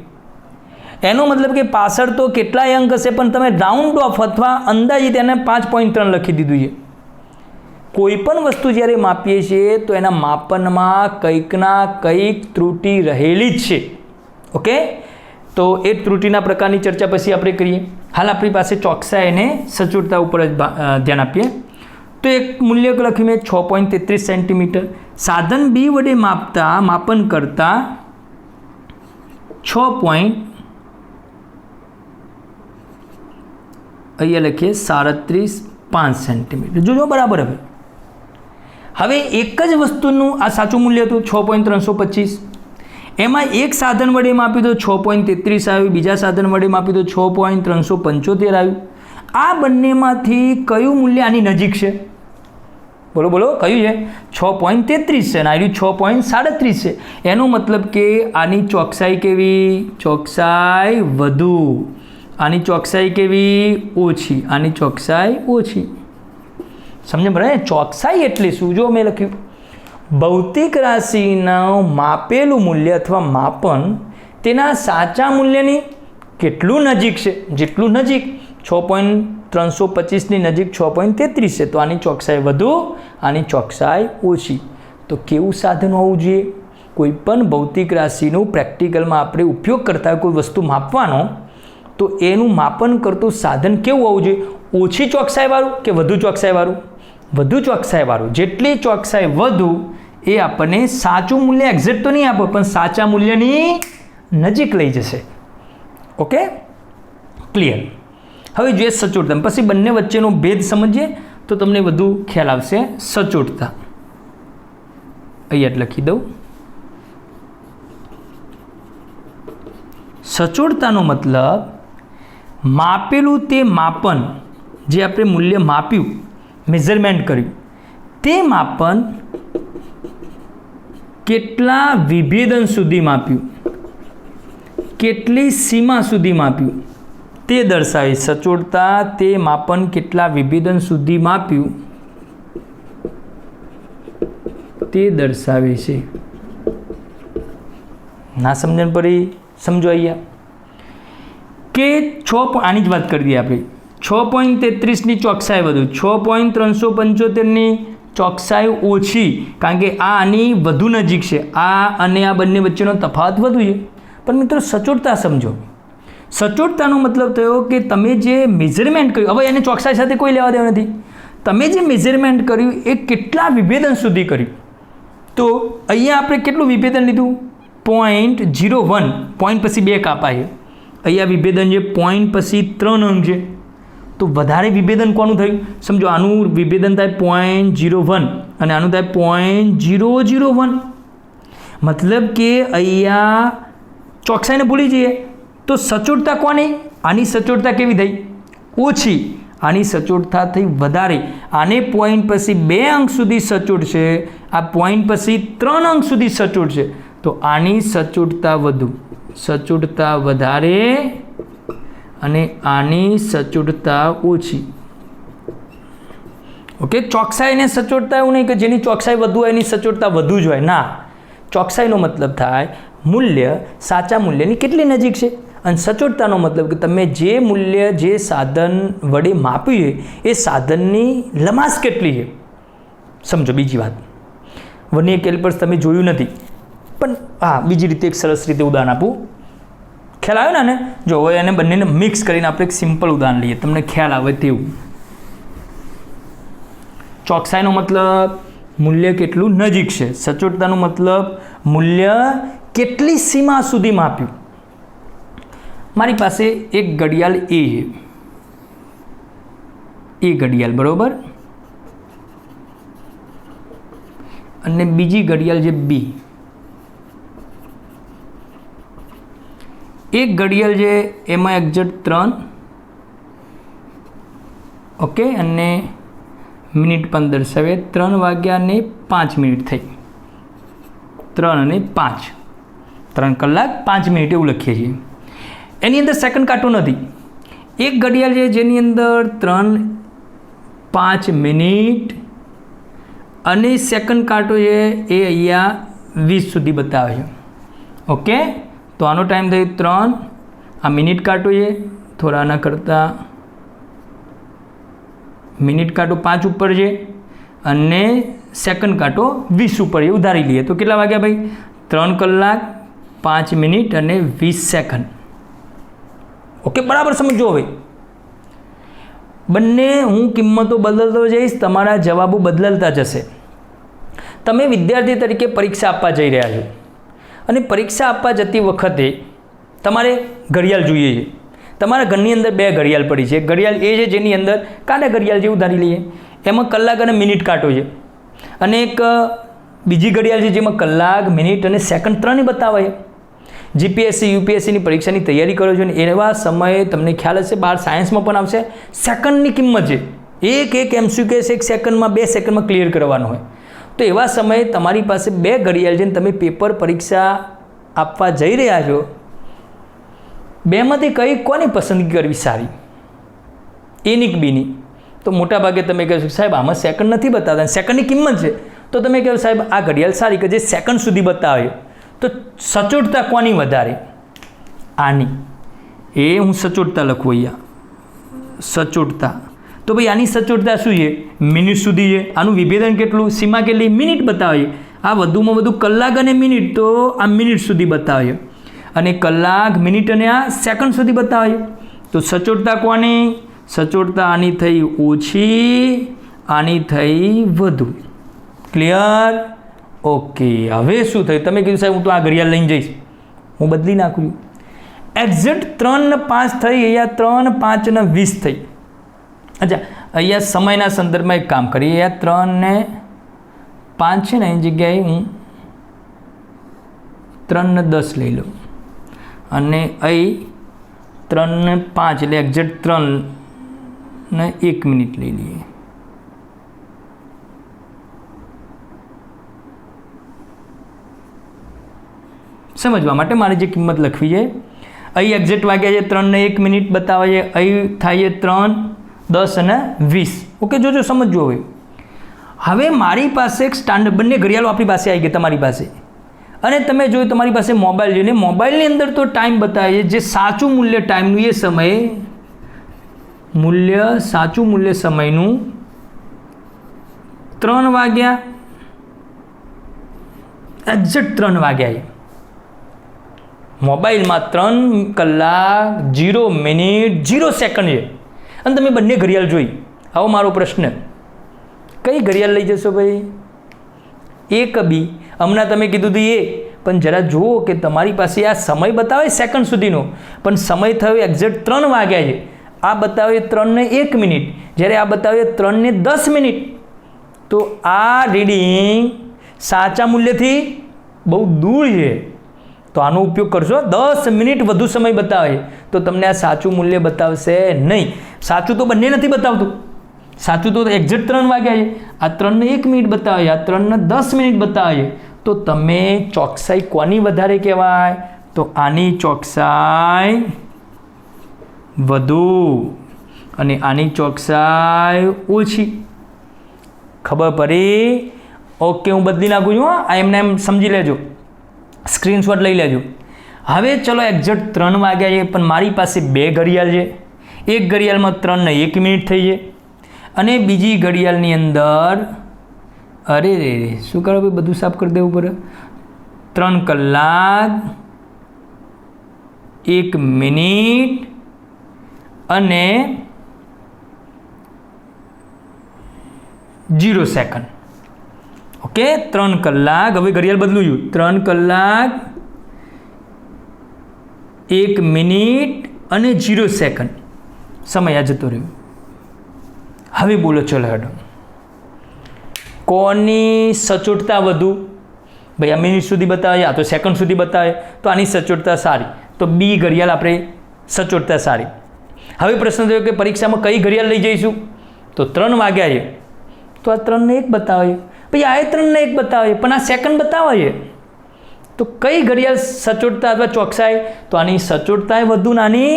એનો મતલબ કે પાછળ તો કેટલાય અંક હશે પણ તમે રાઉન્ડ ઓફ અથવા અંદાજિત એને 5.3 લખી દીધું છે. કોઈ પણ વસ્તુ જ્યારે માપીએ છીએ તો એના માપનમાં કંઈકના કંઈક ત્રુટિ રહેલી જ છે. ઓકે, તો એ ત્રુટિના પ્રકારની ચર્ચા પછી આપણે કરીએ. હાલ આપણી પાસે ચોકસાઈ અને સચોટતા ઉપર જ ધ્યાન આપીએ. તો એક મૂલ્ય લખ્યું મેં 6.33 સેન્ટીમીટર. સાધન બી વડે માપન કરતા 6. અહીંયા લખીએ 37.5 સેન્ટીમીટર. જોજો બરાબર. હવે એક જ વસ્તુનું આ સાચું મૂલ્ય હતું 6.325. એમાં એક સાધન વડે માપ્યું તો 6.33 આવ્યું, બીજા સાધન વડે માપ્યું તો 6.375 આવ્યું. આ બંનેમાંથી કયું મૂલ્ય આની નજીક છે? બોલો બોલો, કયું છે? 6.33 છે અને આવ્યું 6.37 છે. એનો મતલબ કે આની ચોકસાઈ કેવી? ચોકસાઈ વધુ. આની ચોકસાઈ કેવી? ઓછી. આની ચોકસાઈ ઓછી. સમજ બરાબર? ચોકસાઈ એટલે શું? જો મેં લખ્યું ભૌતિક રાશિનું માપેલું મૂલ્ય અથવા માપન તેના સાચા મૂલ્યની કેટલું નજીક છે? જેટલું નજીક 6.325ની નજીક 6.33 છે તો આની ચોકસાઈ વધુ, આની ચોકસાઈ ઓછી. તો કેવું સાધન હોવું જોઈએ? કોઈ પણ ભૌતિક રાશિનું પ્રેક્ટિકલમાં આપણે ઉપયોગ કરતા હોય કોઈ વસ્તુ માપવાનો, તો એનું માપન કરતું સાધન કેવું હોવું જોઈએ? ઓછી ચોકસાઈવાળું કે વધુ ચોકસાઈવાળું? વધુ ચોકસાઈવાળું. જેટલી ચોકસાઈ વધુ એ આપણને સાચું મૂલ્ય એક્ઝેક્ટ તો નહીં આપે પણ સાચા મૂલ્યની નજીક લઈ જશે. Okay, clear. હવે જોઈએ સચોટતા. પછી બંને વચ્ચેનો ભેદ સમજીએ તો તમને વધુ ખ્યાલ આવશે. સચોટતા અહીંયા લખી દઉં. સચોટતાનો મતલબ માપેલું તે માપન, જે આપણે મૂલ્ય માપ્યું, મેઝરમેન્ટ કર્યું, તે માપન કેટલા વિભેદન સુધી માપ્યું, કેટલી સીમા સુધી માપ્યું તે દર્શાવે. સચોટતા તે માપન કેટલા વિભેદન સુધી માપ્યું તે દર્શાવે છે. ના સમજણ પડી? સમજો અહીંયા કે આની જ વાત કરી દઈએ આપણે. 6.33ની ચોકસાઈ વધુ, 6.375ની ચોકસાઈ ઓછી, કારણ કે આ આની વધુ નજીક છે. આ અને આ બંને વચ્ચેનો તફાવત વધુ છે. પણ મિત્રો સચોટતા સમજો. સચોટતાનો મતલબ થયો કે તમે જે મેઝરમેન્ટ કર્યું, હવે એને ચોકસાઈ સાથે કોઈ લેવા દેવા નથી, તમે જે મેઝરમેન્ટ કર્યું એ કેટલા વિભેદન સુધી કર્યું. તો અહીંયા આપણે કેટલું વિભેદન લીધું? 0.01. પોઈન્ટ પછી 2 કાપાય. અહીંયા વિભેદન છે પોઈન્ટ પછી 3 અંક છે. તો વધારે વિભેદન કોનું થયું? સમજો આનું વિભેદન થાય 0.01 અને આનું થાય 0.001. મતલબ કે અહીંયા ચોકસાઈને ભૂલી જઈએ તો સચોટતા કોની? આની સચોટતા કેવી થઈ? ઓછી. આની સચોટતા થઈ વધારે. આને પોઈન્ટ પછી 2 અંક સુધી સચોટ છે, આ પોઈન્ટ પછી 3 અંક સુધી સચોટ છે, તો આની સચોટતા વધુ, સચોટતા વધારે અને આની સચોટતા ઓછી. ઓકે, ચોકસાઈ અને સચોટતા એવું નહીં કે જેની ચોકસાઈ વધુ હોય એની સચોટતા વધુ જ હોય. ના, ચોકસાઈનો મતલબ થાય મૂલ્ય સાચા મૂલ્યની કેટલી નજીક છે, અને સચોટતાનો મતલબ કે તમે જે મૂલ્ય જે સાધન વડે માપ્યું છે એ સાધનની લમાસ કેટલી છે. સમજો બીજી વાત, વર્નિયર કેલિપર્સ તમે જોયું નથી, પણ હા બીજી રીતે એક સરસ રીતે ઉદાહરણ આપું. ખ્યાલ આવ્યો ને? જો હવે એને બંનેને મિક્સ કરીને આપણે એક સિમ્પલ ઉદાહરણ લઈએ, તમને ખ્યાલ આવે તેવું. ચોકસાઈનો મતલબ મૂલ્ય કેટલું નજીક છે, સચોટતાનો મતલબ મૂલ્ય કેટલી સીમા સુધી માપ્યું. મારી પાસે એક ઘડિયાળ એ છે, એ ઘડિયાળ બરોબર, અને બીજી ઘડિયાળ છે બી. એક ઘડિયાળ છે એમાં એક્ઝેક્ટ 3, ઓકે, અને મિનિટ પણ દર્શાવે 3 વાગ્યા ને 5 મિનિટ થઈ, 3 અને 5. 3 કલાક 5 મિનિટ એવું લખીએ છીએ. એની અંદર સેકન્ડ કાંટો નથી. એક ઘડિયાળ છે જેની અંદર 3-5 મિનિટ અને સેકન્ડ કાંટો છે એ અહીંયા 20 સુધી બતાવે છે. ઓકે, તો આનો ટાઈમ થયો 3. આ મિનિટ કાંટો છે, થોડા આના કરતાં મિનિટ કાંટો 5 ઉપર છે અને સેકન્ડ કાંટો 20 ઉપર છે. ઉધારી લઈએ તો કેટલા વાગ્યા ભાઈ? 3 કલાક 5 મિનિટ અને 20 સેકન્ડ. ઓકે, બરાબર સમજો. હવે બંને હું કિંમતો બદલતો જઈશ, તમારા જવાબો બદલતા જશે. તમે વિદ્યાર્થી તરીકે પરીક્ષા આપવા જઈ રહ્યા છો અને પરીક્ષા આપવા જતી વખતે તમારે ઘડિયાળ જોઈએ છે. તમારા ઘરની અંદર 2 ઘડિયાળ પડી છે. ઘડિયાળ એ છે જેની અંદર કાંટા ઘડિયાળ જેવું ધારી લઈએ, એમાં કલાક અને મિનિટ કાંટો છે, અને એક બીજી ઘડિયાળ છે જેમાં કલાક, મિનિટ અને સેકન્ડ 3 બતાવે છે. જીપીએસસી યુપીએસસીની પરીક્ષાની તૈયારી કરો છો ને એવા સમયે તમને ખ્યાલ હશે, બહાર સાયન્સમાં પણ આવશે, સેકન્ડની કિંમત છે. એક એમસીક્યુ 1 સેકન્ડમાં 2 સેકન્ડમાં ક્લિયર કરવાનો હોય. તો એવા સમયે તમારી પાસે 2 ઘડિયાળ છે ને તમે પેપર પરીક્ષા આપવા જઈ રહ્યા છો. બેમાંથી કોની પસંદગી કરવી સારી? એની કે બીની? તો મોટાભાગે તમે કહેશો સાહેબ આમાં સેકન્ડ નથી બતાવતા, સેકન્ડની કિંમત છે, તો તમે કહો સાહેબ આ ઘડિયાળ સારી કે જે સેકન્ડ સુધી બતાવે. તો સચોટતા કોની વધારે? આની. એ હું સચોટતા લખું અહીંયા, સચોટતા. તો ભાઈ આની સચોટતા શું છે? મિનિટ સુધી છે. આનું વિભેદન કેટલું? સીમા કેટલી? મિનિટ બતાવે. આ વધુમાં વધુ કલાક અને મિનિટ, તો આ મિનિટ સુધી બતાવે અને કલાક, મિનિટ અને આ સેકન્ડ સુધી બતાવે. તો સચોટતા કોની? સચોટતા આની થઈ ઓછી, આની થઈ વધુ. ક્લિયર? ઓકે, હવે શું થયું? તમે કીધું સાહેબ હું તો આ ઘડિયાળ લઈને જઈશ, હું બદલી નાખું. એક્ઝેક્ટ 3 ને 5 થઈ, અહીંયા 3, 5 ને 20 થઈ. અચ્છા, અહીંયા સમયના સંદર્ભમાં એક કામ કરીએ. અહીંયા 3 ને 5 છે ને, એની જગ્યાએ હું 3 ને 10 લઈ લઉં અને અહીં 3 ને 5 એટલે એક્ઝેક્ટ 3 ને 1 મિનિટ લઈ લઈએ. સમજવા માટે મારે જે કિંમત લખવી છે, અહીં એક્ઝેક્ટ વાગ્યા છે 3 ને 1 મિનિટ બતાવે છે, અહીં થાય છે 3, 10 અને 20. ઓકે, જોજો સમજજો. હવે મારી પાસે એક સ્ટાન્ડર્ડ, બંને ઘડિયાળો આપણી પાસે આવી ગઈ તમારી પાસે, અને તમે જોયું તમારી પાસે મોબાઈલ છે ને મોબાઈલની અંદર તો ટાઈમ બતાવે છે, જે સાચું મૂલ્ય ટાઈમનું એ સમયે સાચું મૂલ્ય સમયનું 3 વાગ્યા, એક્ઝેક્ટ 3 વાગ્યા છે. મોબાઈલમાં 3 કલાક 0 મિનિટ 0 સેકન્ડ છે અને તમે બંને ઘડિયાળ જોઈ. આવો મારો પ્રશ્ન, કઈ ઘડિયાળ લઈ જશો ભાઈ? એ કબી હમણાં તમે કીધું હતું એ, પણ જરા જુઓ કે તમારી પાસે આ સમય બતાવે સેકન્ડ સુધીનો, પણ સમય થયો એક્ઝેક્ટ 3 વાગ્યા છે. આ બતાવે 3 ને 1 મિનિટ, જ્યારે આ બતાવે 3 ને 10 મિનિટ. તો આ રીડિંગ સાચા મૂલ્યથી બહુ દૂર છે. તો આનો ઉપયોગ કરશો. 10 મિનિટ વધુ સમય બતાવે તો તમને આ સાચું મૂલ્ય બતાવશે નહીં. સાચું તો બંને નથી બતાવતું. સાચું તો એક્ઝેક્ટ 3 વાગ્યા છે, આ 3 ને 1 મિનિટ બતાવે, આ 3 ને 10 મિનિટ બતાવે. તો તમે ચોકસાઈ કોની વધારે કહેવાય? તો આની ચોકસાઈ વધુ અને આની ચોકસાઈ ઓછી. ખબર પડી? ઓકે, હું બદલી નાખું છું. આ એમને એમ સમજી લેજો, સ્ક્રીનશોટ લઈ લેજો. હવે ચલો એક્ઝેક્ટ 3 વાગ્યા છે, પણ મારી પાસે 2 ઘડિયાળ છે. એક ઘડિયાળમાં 3 ને 1 મિનિટ થઈ છે અને બીજી ઘડિયાળની અંદર અરે રે શું કરો ભાઈ, બધું સાફ કરી દેવું પડે. 3 કલાક 1 મિનિટ અને 0 સેકન્ડ. ઓકે, 3 કલાક, હવે ઘડિયાળ બદલું છું. 3 કલાક 1 મિનિટ અને 0 સેકન્ડ સમય આ જતો રહ્યો. હવે બોલો, ચલો હેડો, કોની સચોટતા વધુ? ભાઈ આ મિનિટ સુધી બતાવે, આ તો સેકન્ડ સુધી બતાવે, તો આની સચોટતા સારી. તો બી ઘડિયાળ આપણે સચોટતા સારી. હવે પ્રશ્ન થયો કે પરીક્ષામાં કઈ ઘડિયાળ લઈ જઈશું? તો 3 વાગ્યા છે, તો આ 3 ને 1 બતાવે. ભાઈ આ 3 ને 1 બતાવે, પણ આ સેકન્ડ બતાવે છે, તો કઈ ઘડિયાળ સચોટતા અથવા ચોકસાઈ? તો આની સચોટતા વધુ ને આની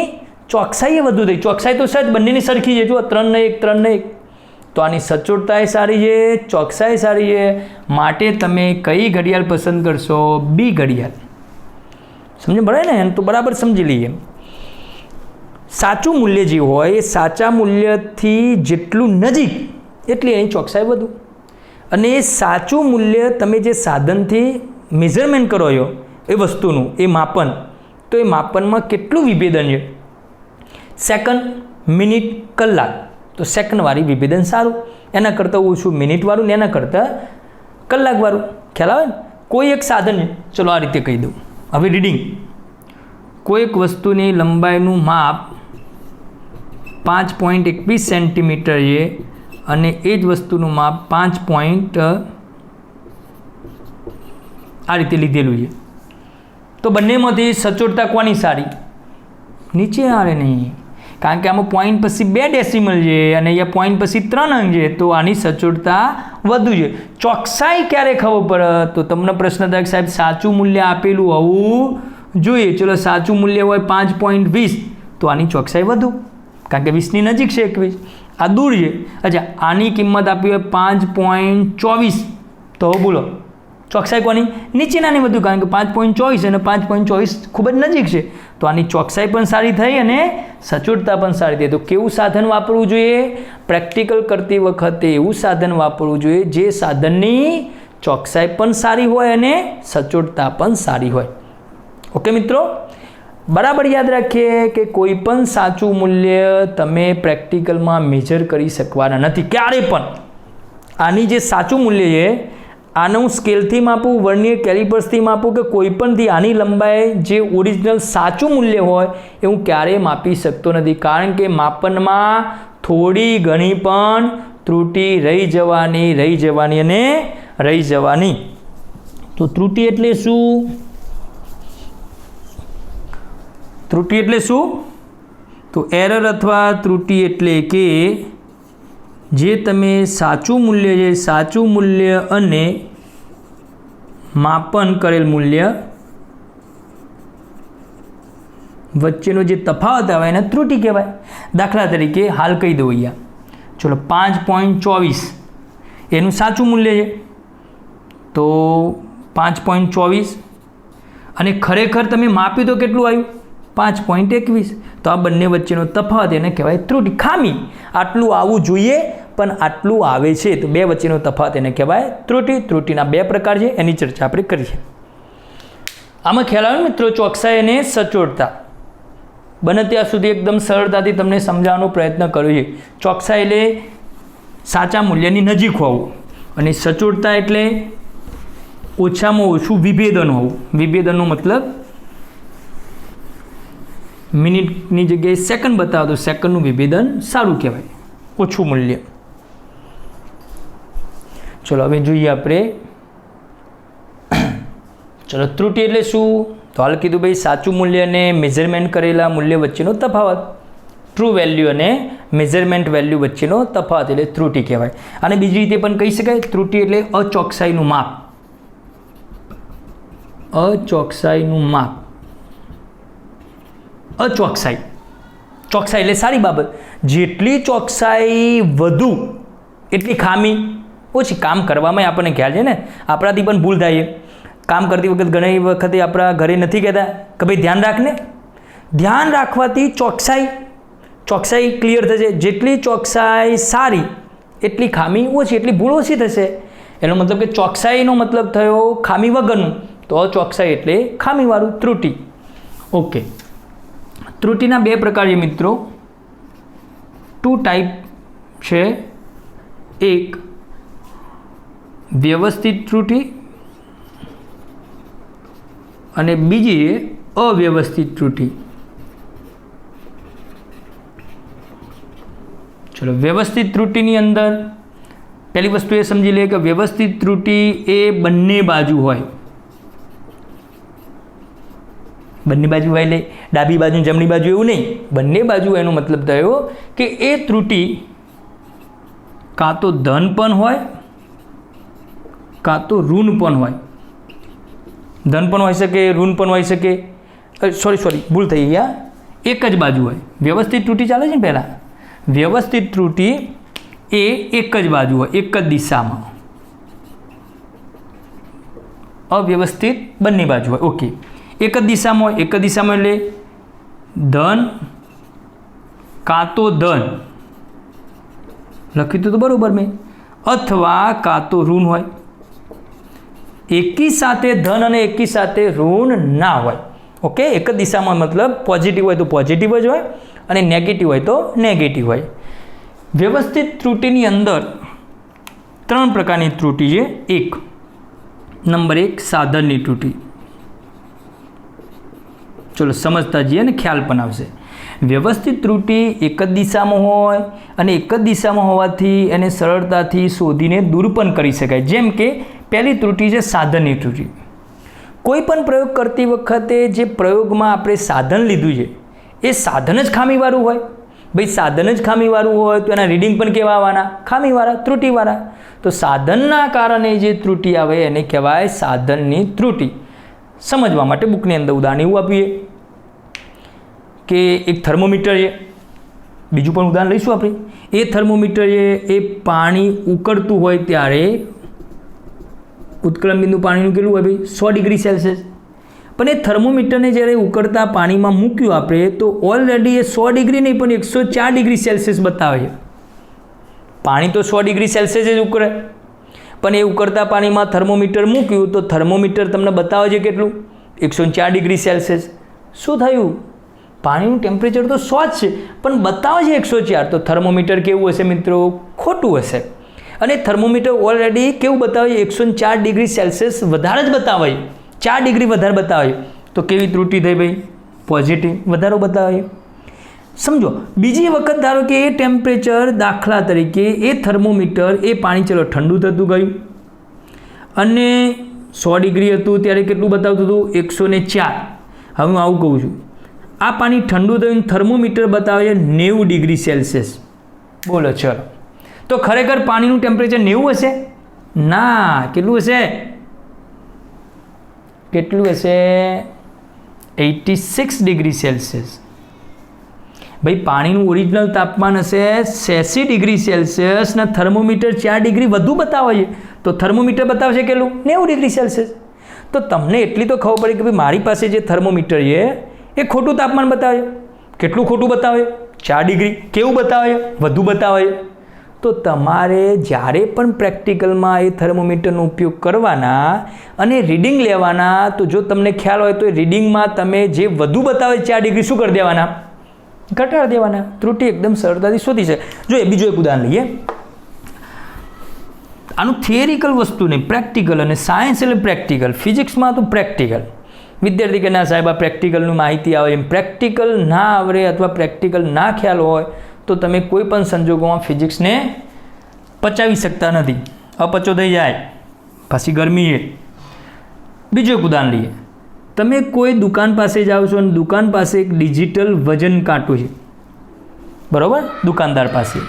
ચોકસાઈ વધુ થઈ. ચોકસાઈ તો સચ બંનેની સરખી છે, જો 3:1 3:1. તો આની સચોટતા સારી છે, ચોકસાઈ સારી છે, માટે તમે કઈ ઘડિયાળ પસંદ કરશો? બી ઘડિયાળ. સમજ પડે ને? તો બરાબર સમજી લઈએ. સાચું મૂલ્ય જે હોય એ સાચા મૂલ્યથી જેટલું નજીક એટલી એની ચોકસાઈ વધુ. અને એ સાચું મૂલ્ય તમે જે સાધનથી મેઝરમેન્ટ કરો છો એ વસ્તુનું એ માપન, તો એ માપનમાં કેટલું વિભેદન છે? સેકન્ડ, મિનિટ, કલાક. તો સેકન્ડવાળી વિભેદન સારું, એના કરતાં ઓછું મિનિટવાળું ને એના કરતાં કલાકવાળું. ખ્યાલ આવે ને? કોઈ એક સાધન, ચલો આ રીતે કહી દઉં. હવે રીડિંગ, કોઈ એક વસ્તુની લંબાઈનું માપ 5.21 સેન્ટીમીટર છે અને એ જ વસ્તુનું માપ 5. આ રીતે લીધેલું છે. તો બંનેમાંથી સચોટતા કોની સારી? નીચે આવે નહીં, કારણ કે આમાં પોઈન્ટ પછી 2 ડેસિમલ છે અને અહીંયા પોઈન્ટ પછી 3 અંક છે, તો આની સચોટતા વધુ છે. ચોકસાઈ ક્યારે ખબર પડે? તો તમને પ્રશ્ન થાય કે સાહેબ સાચું મૂલ્ય આપેલું હોવું જોઈએ. ચલો સાચું મૂલ્ય હોય 5.20, તો આની ચોકસાઈ વધુ, કારણ કે 20ની નજીક છે 21, આ દૂર છે. અચ્છા, આની કિંમત આપી હોય 5.24, તો બોલો ચોકસાઈ કોની? નીચેનાની વધુ, કારણ કે 5.24 અને 5.24 ખૂબ જ નજીક છે, તો આની ચોકસાઈ પણ સારી થઈ અને સચોટતા પણ સારી થઈ. તો કેવું સાધન વાપરવું જોઈએ? પ્રેક્ટિકલ કરતી વખતે એવું સાધન વાપરવું જોઈએ જે સાધનની ચોકસાઈ પણ સારી હોય અને સચોટતા પણ સારી હોય. ઓકે મિત્રો, બરાબર યાદ રાખીએ કે કોઈ પણ સાચું મૂલ્ય તમે પ્રેક્ટિકલમાં મેજર કરી શકવાના નથી ક્યારે પણ. આની જે સાચું મૂલ્ય છે આને હું સ્કેલથી માપું, વર્નિયર કેલિપર્સથી માપું કે કોઈ પણથી આની લંબાઈ જે ઓરિજિનલ સાચું મૂલ્ય હોય એ હું ક્યારેય માપી શકતો નથી, કારણ કે માપનમાં થોડી ઘણી પણ ત્રુટી રહી જવાની. તો ત્રુટી એટલે શું? ત્રુટી એટલે શું? તો એરર અથવા ત્રુટી એટલે કે જે તમે સાચું મૂલ્ય છે, સાચું મૂલ્ય અને માપન કરેલ મૂલ્ય વચ્ચેનો જે તફાવત આવે એને ત્રુટી કહેવાય. દાખલા તરીકે હાલ કહી દઉં અહીંયા, ચલો 5.24 એનું સાચું મૂલ્ય છે, તો 5.24 અને ખરેખર તમે માપ્યું તો કેટલું આવ્યું? 5.21. તો આ બંને વચ્ચેનો તફાવત એને કહેવાય ત્રુટી, ખામી. આટલું આવવું જોઈએ પણ આટલું આવે છે, તો બે વચ્ચેનો તફાવત એને કહેવાય ત્રુટી. ત્રુટીના 2 પ્રકાર છે, એની ચર્ચા આપણે કરીએ. આમાં ખ્યાલ આવે મિત્રો, ચોકસાઈ અને સચોટતા બને ત્યાં સુધી એકદમ સરળતાથી તમને સમજાવવાનો પ્રયત્ન કર્યો છે. ચોકસાઈ એટલે સાચા મૂલ્યની નજીક હોવું અને સચોટતા એટલે ઓછામાં ઓછું વિભેદન હોવું. વિભેદનનો મતલબ મિનિટની જગ્યાએ સેકન્ડ બતાવો તો સેકન્ડનું વિભેદન સારું કહેવાય, ઓછું મૂલ્ય. ચલો હવે જોઈએ આપણે. ચલો ત્રુટી એટલે શું? તો હાલ કીધું ભાઈ સાચું મૂલ્ય અને મેઝરમેન્ટ કરેલા મૂલ્ય વચ્ચેનો તફાવત, ટ્રુ વેલ્યુ અને મેઝરમેન્ટ વેલ્યુ વચ્ચેનો તફાવત એટલે ત્રુટી કહેવાય. અને બીજી રીતે પણ કહી શકાય, ત્રુટી એટલે અચોકસાઈનું માપ. અચોકસાઈનું માપ. અચોકસાઈ, ચોકસાઈ એટલે સારી બાબત. જેટલી ચોકસાઈ વધુ એટલી ખામી ઓછી. કામ કરવામાં આપણને ખ્યાલ છે ને, આપણાથી પણ ભૂલ થાય છે. કામ કરતી વખત ઘણી વખતે આપણા ઘરે નથી કહેતા કે ભાઈ ધ્યાન રાખને. ધ્યાન રાખવાથી ચોકસાઈ ક્લિયર થશે. જેટલી ચોકસાઈ સારી એટલી ખામી ઓછી, એટલી ભૂલ ઓછી થશે. એનો મતલબ કે ચોકસાઈનો મતલબ થયો ખામી વગરનું, તો અચોકસાઈ એટલે ખામીવાળું, ત્રુટી. ઓકે, ત્રુટીના 2 પ્રકાર છે મિત્રો, 2 ટાઈપ છે. એક વ્યવસ્થિત ત્રુટી અને બીજી અવ્યવસ્થિત ત્રુટી. ચલો વ્યવસ્થિત ત્રુટીની અંદર પહેલી વસ્તુ એ સમજી લે કે વ્યવસ્થિત ત્રુટી એ બંને બાજુ હોય. બંને બાજુ હોય એટલે ડાબી બાજુ જમણી બાજુ એવું નહીં, બંને બાજુ. એનો મતલબ થયો કે એ ત્રુટી કાં તો ધન પણ હોય કાં તો ઋણ પણ હોય. ધન પણ હોઈ શકે, ઋણ પણ હોઈ શકે. સોરી ભૂલ થઈ ગયા, એક જ બાજુ હોય. વ્યવસ્થિત ત્રુટિ ચાલે છે ને પહેલાં. વ્યવસ્થિત ત્રુટિ એ એક જ બાજુ હોય, એક જ દિશામાં. અવ્યવસ્થિત બંને બાજુ હોય. ઓકે, એક જ દિશામાં હોય. એક જ દિશામાં એટલે ધન કાં તો ધન લખ્યું તો બરાબર મેં, અથવા કાં તો ઋણ હોય. એકી સાથે ધન અને એકી સાથે ઋણ ના હોય. ઓકે, એક જ દિશામાં મતલબ પોઝિટિવ હોય તો પોઝિટિવ જ હોય અને નેગેટિવ હોય તો નેગેટિવ હોય. વ્યવસ્થિત ત્રુટિની અંદર 3 પ્રકારની ત્રુટિ છે. એક નંબર 1 સાધનની ત્રુટિ. ચલો સમજતા જઈએ ને ખ્યાલ પણ આવશે. વ્યવસ્થિત ત્રુટિ એક જ દિશામાં હોય અને એક જ દિશામાં હોવાથી એને સરળતાથી શોધીને દૂર પણ કરી શકાય. જેમ કે પહેલી ત્રુટિ છે સાધનની ત્રુટિ. કોઈ પણ પ્રયોગ કરતી વખતે જે પ્રયોગમાં આપણે સાધન લીધું છે એ સાધન જ ખામીવાળું હોય. ભાઈ સાધન જ ખામીવાળું હોય તો એના રીડિંગ પણ કેવા આવવાના? ખામીવાળા, ત્રુટિવાળા. તો સાધનના કારણે જે ત્રુટિ આવે એને કહેવાય સાધનની ત્રુટિ. સમજવા માટે બુકની અંદર ઉદાહરણ એવું આપીએ કે એક થર્મોમીટર છે. બીજું પણ ઉદાહરણ લઈશું આપણે. એ થર્મોમીટર છે એ પાણી ઉકળતું હોય ત્યારે ઉત્કલન બિંદુ પાણીનું કેટલું હોય ભાઈ? 100 ડિગ્રી સેલ્સિયસ. પણ એ થર્મોમીટરને જ્યારે ઉકળતા પાણીમાં મૂક્યું આપણે તો ઓલરેડી એ 100 ડિગ્રી નહીં પણ 104 ડિગ્રી સેલ્સિયસ બતાવે છે. પાણી તો 100 ડિગ્રી સેલ્સિયસ જ ઉકળે, પણ એ ઉકળતા પાણીમાં થર્મોમીટર મૂક્યું તો થર્મોમીટર તમને બતાવે છે કેટલું? 104 ડિગ્રી સેલ્સિયસ. શું થયું? પાણીનું ટેમ્પરેચર તો 100 જ છે પણ બતાવે છે 104. તો થર્મોમીટર કેવું હશે મિત્રો? ખોટું હશે. અને થર્મોમીટર ઓલરેડી કેવું બતાવે છે? 104 ડિગ્રી સેલ્સિયસ વધારે જ બતાવે, 4 ડિગ્રી વધારે બતાવે. તો કેવી ત્રુટિ થઈ ભાઈ? પોઝિટિવ, વધારો બતાવે. સમજો બીજી વખત ધારો કે એ ટેમ્પરેચર, દાખલા તરીકે એ થર્મોમીટર એ પાણી ચલો ઠંડુ થતું ગયું અને 100 ડિગ્રી હતું ત્યારે કેટલું બતાવતું હતું? 104. હવે હું આવું કહું છું, આ પાણી ઠંડુ થયું, થર્મોમીટર બતાવે છે 90 ડિગ્રી સેલ્સિયસ. બોલો ચલો, તો ખરેખર પાણીનું ટેમ્પરેચર 90 હશે? ના. કેટલું હશે? 86 ડિગ્રી સેલ્સિયસ. ભાઈ પાણીનું ઓરિજિનલ તાપમાન હશે 86 ડિગ્રી સેલ્સિયસ ને થર્મોમીટર 4 ડિગ્રી વધુ બતાવે છે. તો થર્મોમીટર બતાવશે કેટલું? 90 ડિગ્રી સેલ્સિયસ. તો તમને એટલી તો ખબર પડે કે ભાઈ મારી પાસે જે થર્મોમીટર છે એ ખોટું તાપમાન બતાવે. કેટલું ખોટું બતાવે? 4 ડિગ્રી. કેવું બતાવે? વધુ બતાવે. તો તમારે જ્યારે પણ પ્રેક્ટિકલમાં એ થર્મોમીટરનો ઉપયોગ કરવાના અને રીડિંગ લેવાના, તો જો તમને ખ્યાલ હોય તો એ રીડિંગમાં તમે જે વધુ બતાવે 4 ડિગ્રી શું કરી દેવાના? ઘટાડી દેવાના. ત્રુટિ એકદમ સરળતાથી શોધી છે. જો બીજું એક ઉદાહરણ લઈએ. આનું થિયરિકલ વસ્તુ નહીં, પ્રેક્ટિકલ. અને સાયન્સ એટલે પ્રેક્ટિકલ. ફિઝિક્સમાં તો પ્રેક્ટિકલ. વિદ્યાર્થી કે ના સાહેબ આ પ્રેક્ટિકલનું માહિતી આવે, એમ પ્રેક્ટિકલ ના આવડે અથવા પ્રેક્ટિકલ ના ખ્યાલ હોય તો તમે કોઈ પણ સંજોગોમાં ફિઝિક્સને પચાવી શકતા નથી. અપચો થઈ જાય, પાછી ગરમી છે. બીજું એક ઉદાહરણ લઈએ. તમે કોઈ દુકાન પાસે જાઓ છો અને દુકાન પાસે એક ડિજિટલ વજન કાંટો છે, બરાબર? દુકાનદાર પાસે.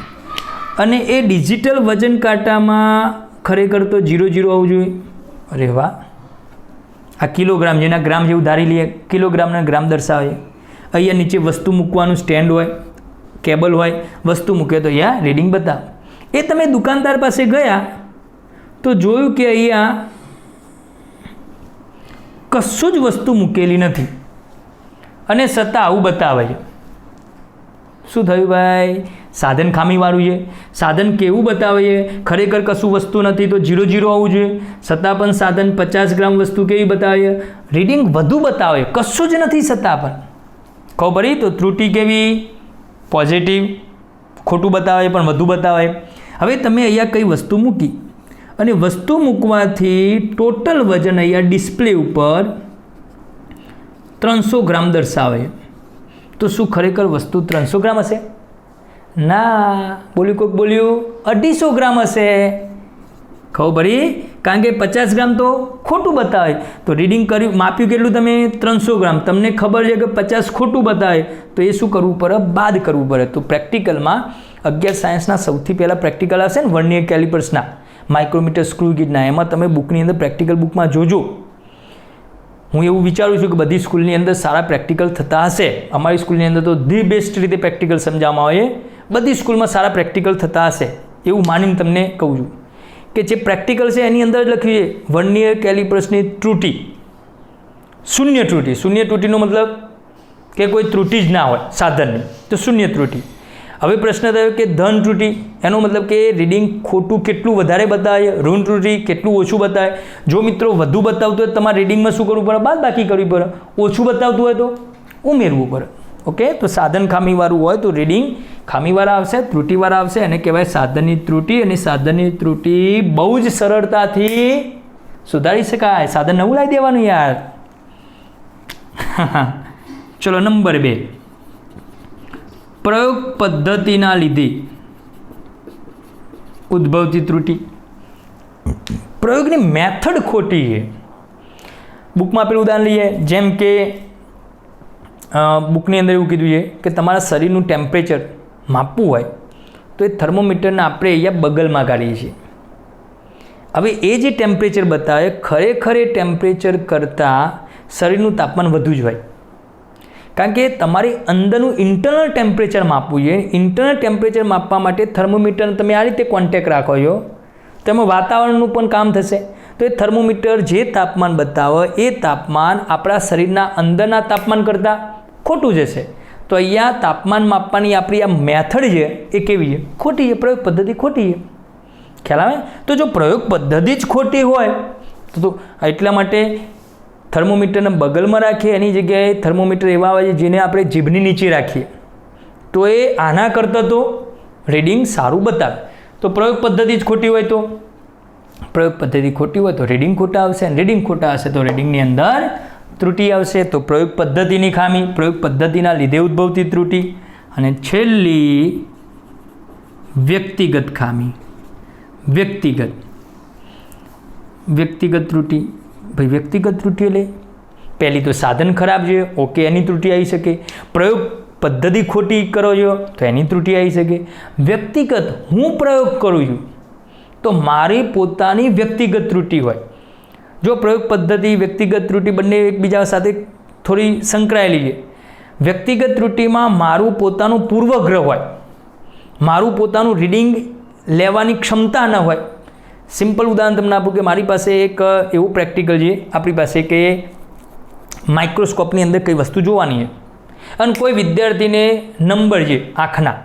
અને એ ડિજિટલ વજન કાંટામાં ખરેખર તો 0 આવવું જોઈએ. અરે વાહ, આ કિલોગ્રામ જેના ગ્રામ જેવું ધારી લઈએ, કિલોગ્રામના ગ્રામ દર્શાવે. અહીંયા નીચે વસ્તુ મૂકવાનું સ્ટેન્ડ હોય, કેબલ હોય, વસ્તુ મૂકે તો અહીંયા રીડિંગ બતાવે. એ તમે દુકાનદાર પાસે ગયા તો જોયું કે અહીંયા કશું જ વસ્તુ મૂકેલી નથી અને છતાં આવું બતાવે છે. શું થયું ભાઈ? સાધન ખામીવાળું છે. સાધન કેવું બતાવે છે? ખરેખર કશું વસ્તુ નથી તો 0 આવવું જોઈએ, છતાં પણ સાધન 50 ગ્રામ વસ્તુ કેવી બતાવે છે? રીડિંગ વધુ બતાવે, કશું જ નથી છતાં પણ. ખબર પડી? તો ત્રુટિ કેવી? પોઝિટિવ. ખોટું બતાવે પણ વધુ બતાવે. હવે તમે અહીંયા કઈ વસ્તુ મૂકી અને વસ્તુ મૂકવાથી ટોટલ વજન અહીંયા ડિસ્પ્લે ઉપર 300 ગ્રામ દર્શાવે. તો શું ખરેખર વસ્તુ 300 ગ્રામ હશે? ના. બોલ્યું કોઈક બોલ્યું? 250 ગ્રામ હશે. ખબર પડી? કારણ કે 50 ગ્રામ તો ખોટું બતાવે. તો રીડિંગ કર્યું, માપ્યું કેટલું તમે? 300 ગ્રામ. તમને ખબર છે કે 50 ખોટું બતાવે તો એ શું કરવું પડે? બાદ કરવું પડે. તો પ્રેક્ટિકલમાં 11 સાયન્સના સૌથી પહેલાં પ્રેક્ટિકલ હશે ને વર્નિયર કેલિપર્સના, માઇક્રોમીટર, સ્ક્રૂ ગેજના, એમાં તમે બુકની અંદર પ્રેક્ટિકલ બુકમાં જોજો હું એવું વિચારું છું કે બધી સ્કૂલની અંદર સારા પ્રેક્ટિકલ થતા હશે. અમારી સ્કૂલની અંદર તો ધી બેસ્ટ રીતે પ્રેક્ટિકલ સમજાવવામાં આવે. બધી સ્કૂલમાં સારા પ્રેક્ટિકલ થતા હશે એવું માનીને તમને કહું છું કે જે પ્રેક્ટિકલ છે એની અંદર જ લખ્યું છે વર્નિયર કેલિપર્સની ત્રુટિ, શૂન્ય ત્રુટિ. શૂન્ય ત્રુટિનો મતલબ કે કોઈ ત્રુટિ જ ના હોય સાધનની, તો શૂન્ય ત્રુટિ. હવે પ્રશ્ન થયો કે ધન ત્રુટિ, એનો મતલબ કે રીડિંગ ખોટું કેટલું વધારે બતાવે, ઋણ ત્રુટિ કેટલું ઓછું બતાવે. જો મિત્રો વધુ બતાવતું હોય તમારે રીડિંગમાં શું કરવું પડે? બાદબાકી કરવી પડે. ઓછું બતાવતું હોય તો ઉમેરવું પડે. ઓકે, તો સાધન ખામીવાળું હોય તો રીડિંગ ખામીવાળા આવશે, ત્રુટિવાળા આવશે. એને કહેવાય સાધનની ત્રુટિ. અને સાધનની ત્રુટિ બહુ જ સરળતાથી સુધારી શકાય. સાધન નવું લાવી દેવાનું યાર. ચલો નંબર 2, પ્રયોગ પદ્ધતિના લીધે ઉદ્ભવતી ત્રુટિ. પ્રયોગની મેથડ ખોટી છે. બુકમાં આપેલું ઉદાહરણ લઈએ, જેમ કે બુકની અંદર એવું કીધું છે કે તમારા શરીરનું ટેમ્પરેચર માપવું હોય તો એ થર્મોમીટરને આપણે અહીંયા બગલમાં કાઢીએ છીએ. હવે એ જે ટેમ્પરેચર બતાવે ખરેખર એ ટેમ્પરેચર કરતાં શરીરનું તાપમાન વધુ જ હોય. કારણ કે તમારી અંદરનું ઇન્ટરનલ ટેમ્પરેચર માપવું જોઈએ. ઇન્ટરનલ ટેમ્પરેચર માપવા માટે થર્મોમીટરને તમે આ રીતે કોન્ટેક્ટ રાખો છો, તેમાં વાતાવરણનું પણ કામ થશે. તો એ થર્મોમીટર જે તાપમાન બતાવે એ તાપમાન આપણા શરીરના અંદરના તાપમાન કરતાં ખોટું જશે. તો અહીંયા તાપમાન માપવાની આપણી આ મેથડ છે એ કેવી છે? ખોટી છે. પ્રયોગ પદ્ધતિ ખોટી છે. ખ્યાલ આવે? તો જો પ્રયોગ પદ્ધતિ જ ખોટી હોય તો એટલા માટે થર્મોમીટરને બગલમાં રાખીએ, એની જગ્યાએ થર્મોમીટર એવા આવે છે જેને આપણે જીભની નીચે રાખીએ તો એ આના કરતાં તો રીડિંગ સારું બતાવે. તો પ્રયોગ પદ્ધતિ જ ખોટી હોય તો પ્રયોગ પદ્ધતિ ખોટી હોય તો રીડિંગ ખોટા આવશે, અને રીડિંગ ખોટા હશે તો રીડિંગની અંદર ત્રુટિ આવશે. તો પ્રયોગ પદ્ધતિની ખામી, પ્રયોગ પદ્ધતિના લીધે ઉદ્ભવતી ત્રુટિ. અને છેલ્લી વ્યક્તિગત ખામી, વ્યક્તિગત ત્રુટિ. ભાઈ વ્યક્તિગત ત્રુટિ એટલે પહેલી તો સાધન ખરાબ છે, ઓકે, એની ત્રુટિ આવી શકે. પ્રયોગ પદ્ધતિ ખોટી કરો છો તો એની ત્રુટિ આવી શકે. વ્યક્તિગત હું પ્રયોગ કરું છું તો મારી પોતાની વ્યક્તિગત ત્રુટિ હોય. જો પ્રયોગ પદ્ધતિ વ્યક્તિગત ત્રુટિ બંને એકબીજા સાથે થોડી સંકળાયેલી છે. વ્યક્તિગત ત્રુટિમાં મારું પોતાનું પૂર્વગ્રહ હોય, મારું પોતાનું રીડિંગ લેવાની ક્ષમતા ન હોય. સિમ્પલ ઉદાહરણ તમને આપું કે મારી પાસે એક એવું પ્રેક્ટિકલ છે આપણી પાસે કે માઇક્રોસ્કોપની અંદર કઈ વસ્તુ જોવાની છે અને કોઈ વિદ્યાર્થીને નંબર છે આંખના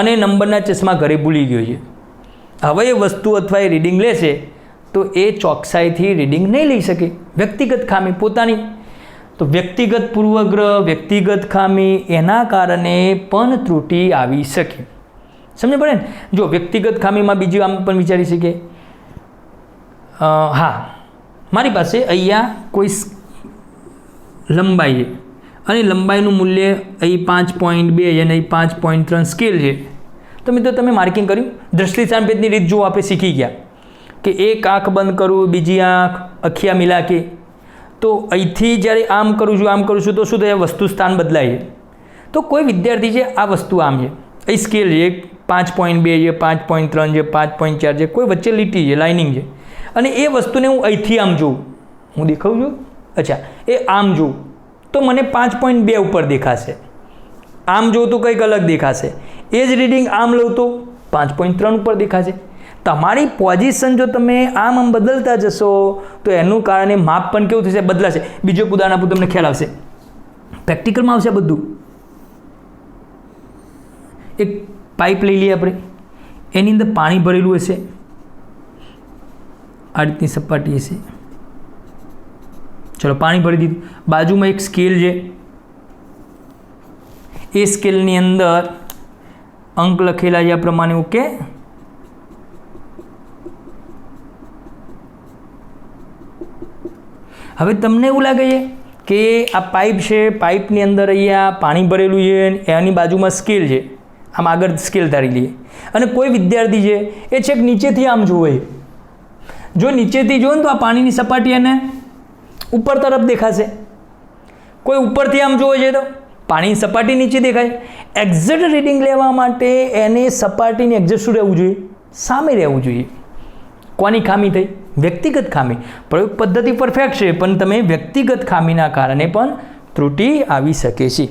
અને નંબરના ચશ્મા ઘરે ભૂલી ગયો છે. હવે એ વસ્તુ અથવા એ રીડિંગ લેશે તો એ ચોકસાઈથી રીડિંગ નહીં લઈ શકે. વ્યક્તિગત ખામી પોતાની. તો વ્યક્તિગત પૂર્વગ્રહ, વ્યક્તિગત ખામી, એના કારણે પણ ત્રુટિ આવી શકે. સમજ પડે ને? જો વ્યક્તિગત ખામીમાં બીજું આમ પણ વિચારી શકીએ, હા, મારી પાસે અહીંયા કોઈ લંબાઈ છે અને લંબાઈનું મૂલ્ય અહીં 5.2 અને અહીં 5.3 સ્કેલ છે. તો મિત્રો તમે માર્કિંગ કર્યું. દ્રષ્ટિ સાંભેદની રીત જો આપણે શીખી ગયા કે એક આંખ બંધ કરું, બીજી આંખ અખિયા મિલા કે, તો અહીંથી જ્યારે આમ કરું છું તો શું થાય? વસ્તુ સ્થાન બદલાય છે. તો કોઈ વિદ્યાર્થી છે આ વસ્તુ આમ છે, અહીં સ્કેલ છે 5.2 છે, 5.3 છે, 5.4 છે, કોઈ વચ્ચે લીટી છે, લાઇનિંગ છે, અને એ વસ્તુને હું અહીંથી આમ જોઉં, હું દેખાઉં છું, અચ્છા એ આમ જોઉં તો મને 5.2 ઉપર દેખાશે. આમ જોઉં તો કંઈક અલગ દેખાશે. એ જ રીડિંગ આમ લઉં તો 5.3 ઉપર દેખાશે. તમારી પોઝિશન જો તમે આમ બદલતા જશો તો એનું કારણે માપ પણ કેવું થશે? બદલાશે. બીજું એક ઉદાહરણ આપું, તમને ખ્યાલ આવશે. પ્રેક્ટિકલમાં આવશે બધું. એક પાઇપ લઈ લઈએ આપણે, એની અંદર પાણી ભરેલું હશે, આ રીતની સપાટી હશે. ચલો પાણી ભરી દીધું. બાજુમાં એક સ્કેલ છે, એ સ્કેલની અંદર અંક લખેલા છે આ પ્રમાણે, ઓકે. હવે તમને એવું લાગે છે કે આ પાઇપ છે, પાઇપની અંદર અહીંયા પાણી ભરેલું છે, એની બાજુમાં સ્કેલ છે, આમ આગળ સ્કેલ ધારી લઈએ, અને કોઈ વિદ્યાર્થી છે એ છેક નીચેથી આમ જોવે. જો નીચેથી જોવે ને તો આ પાણીની સપાટી એને ઉપર તરફ દેખાશે. કોઈ ઉપરથી આમ જોવે છે તો પાણીની સપાટી નીચે દેખાય. એક્ઝેક્ટ રીડિંગ લેવા માટે એને સપાટીની એક્ઝેક્ટ શું રહેવું જોઈએ? સામે રહેવું જોઈએ. કોની ખામી થઈ? વ્યક્તિગત ખામી. પ્રયોગ પદ્ધતિ પરફેક્ટ છે પણ તમે વ્યક્તિગત ખામીના કારણે પણ ત્રુટિ આવી શકે છે.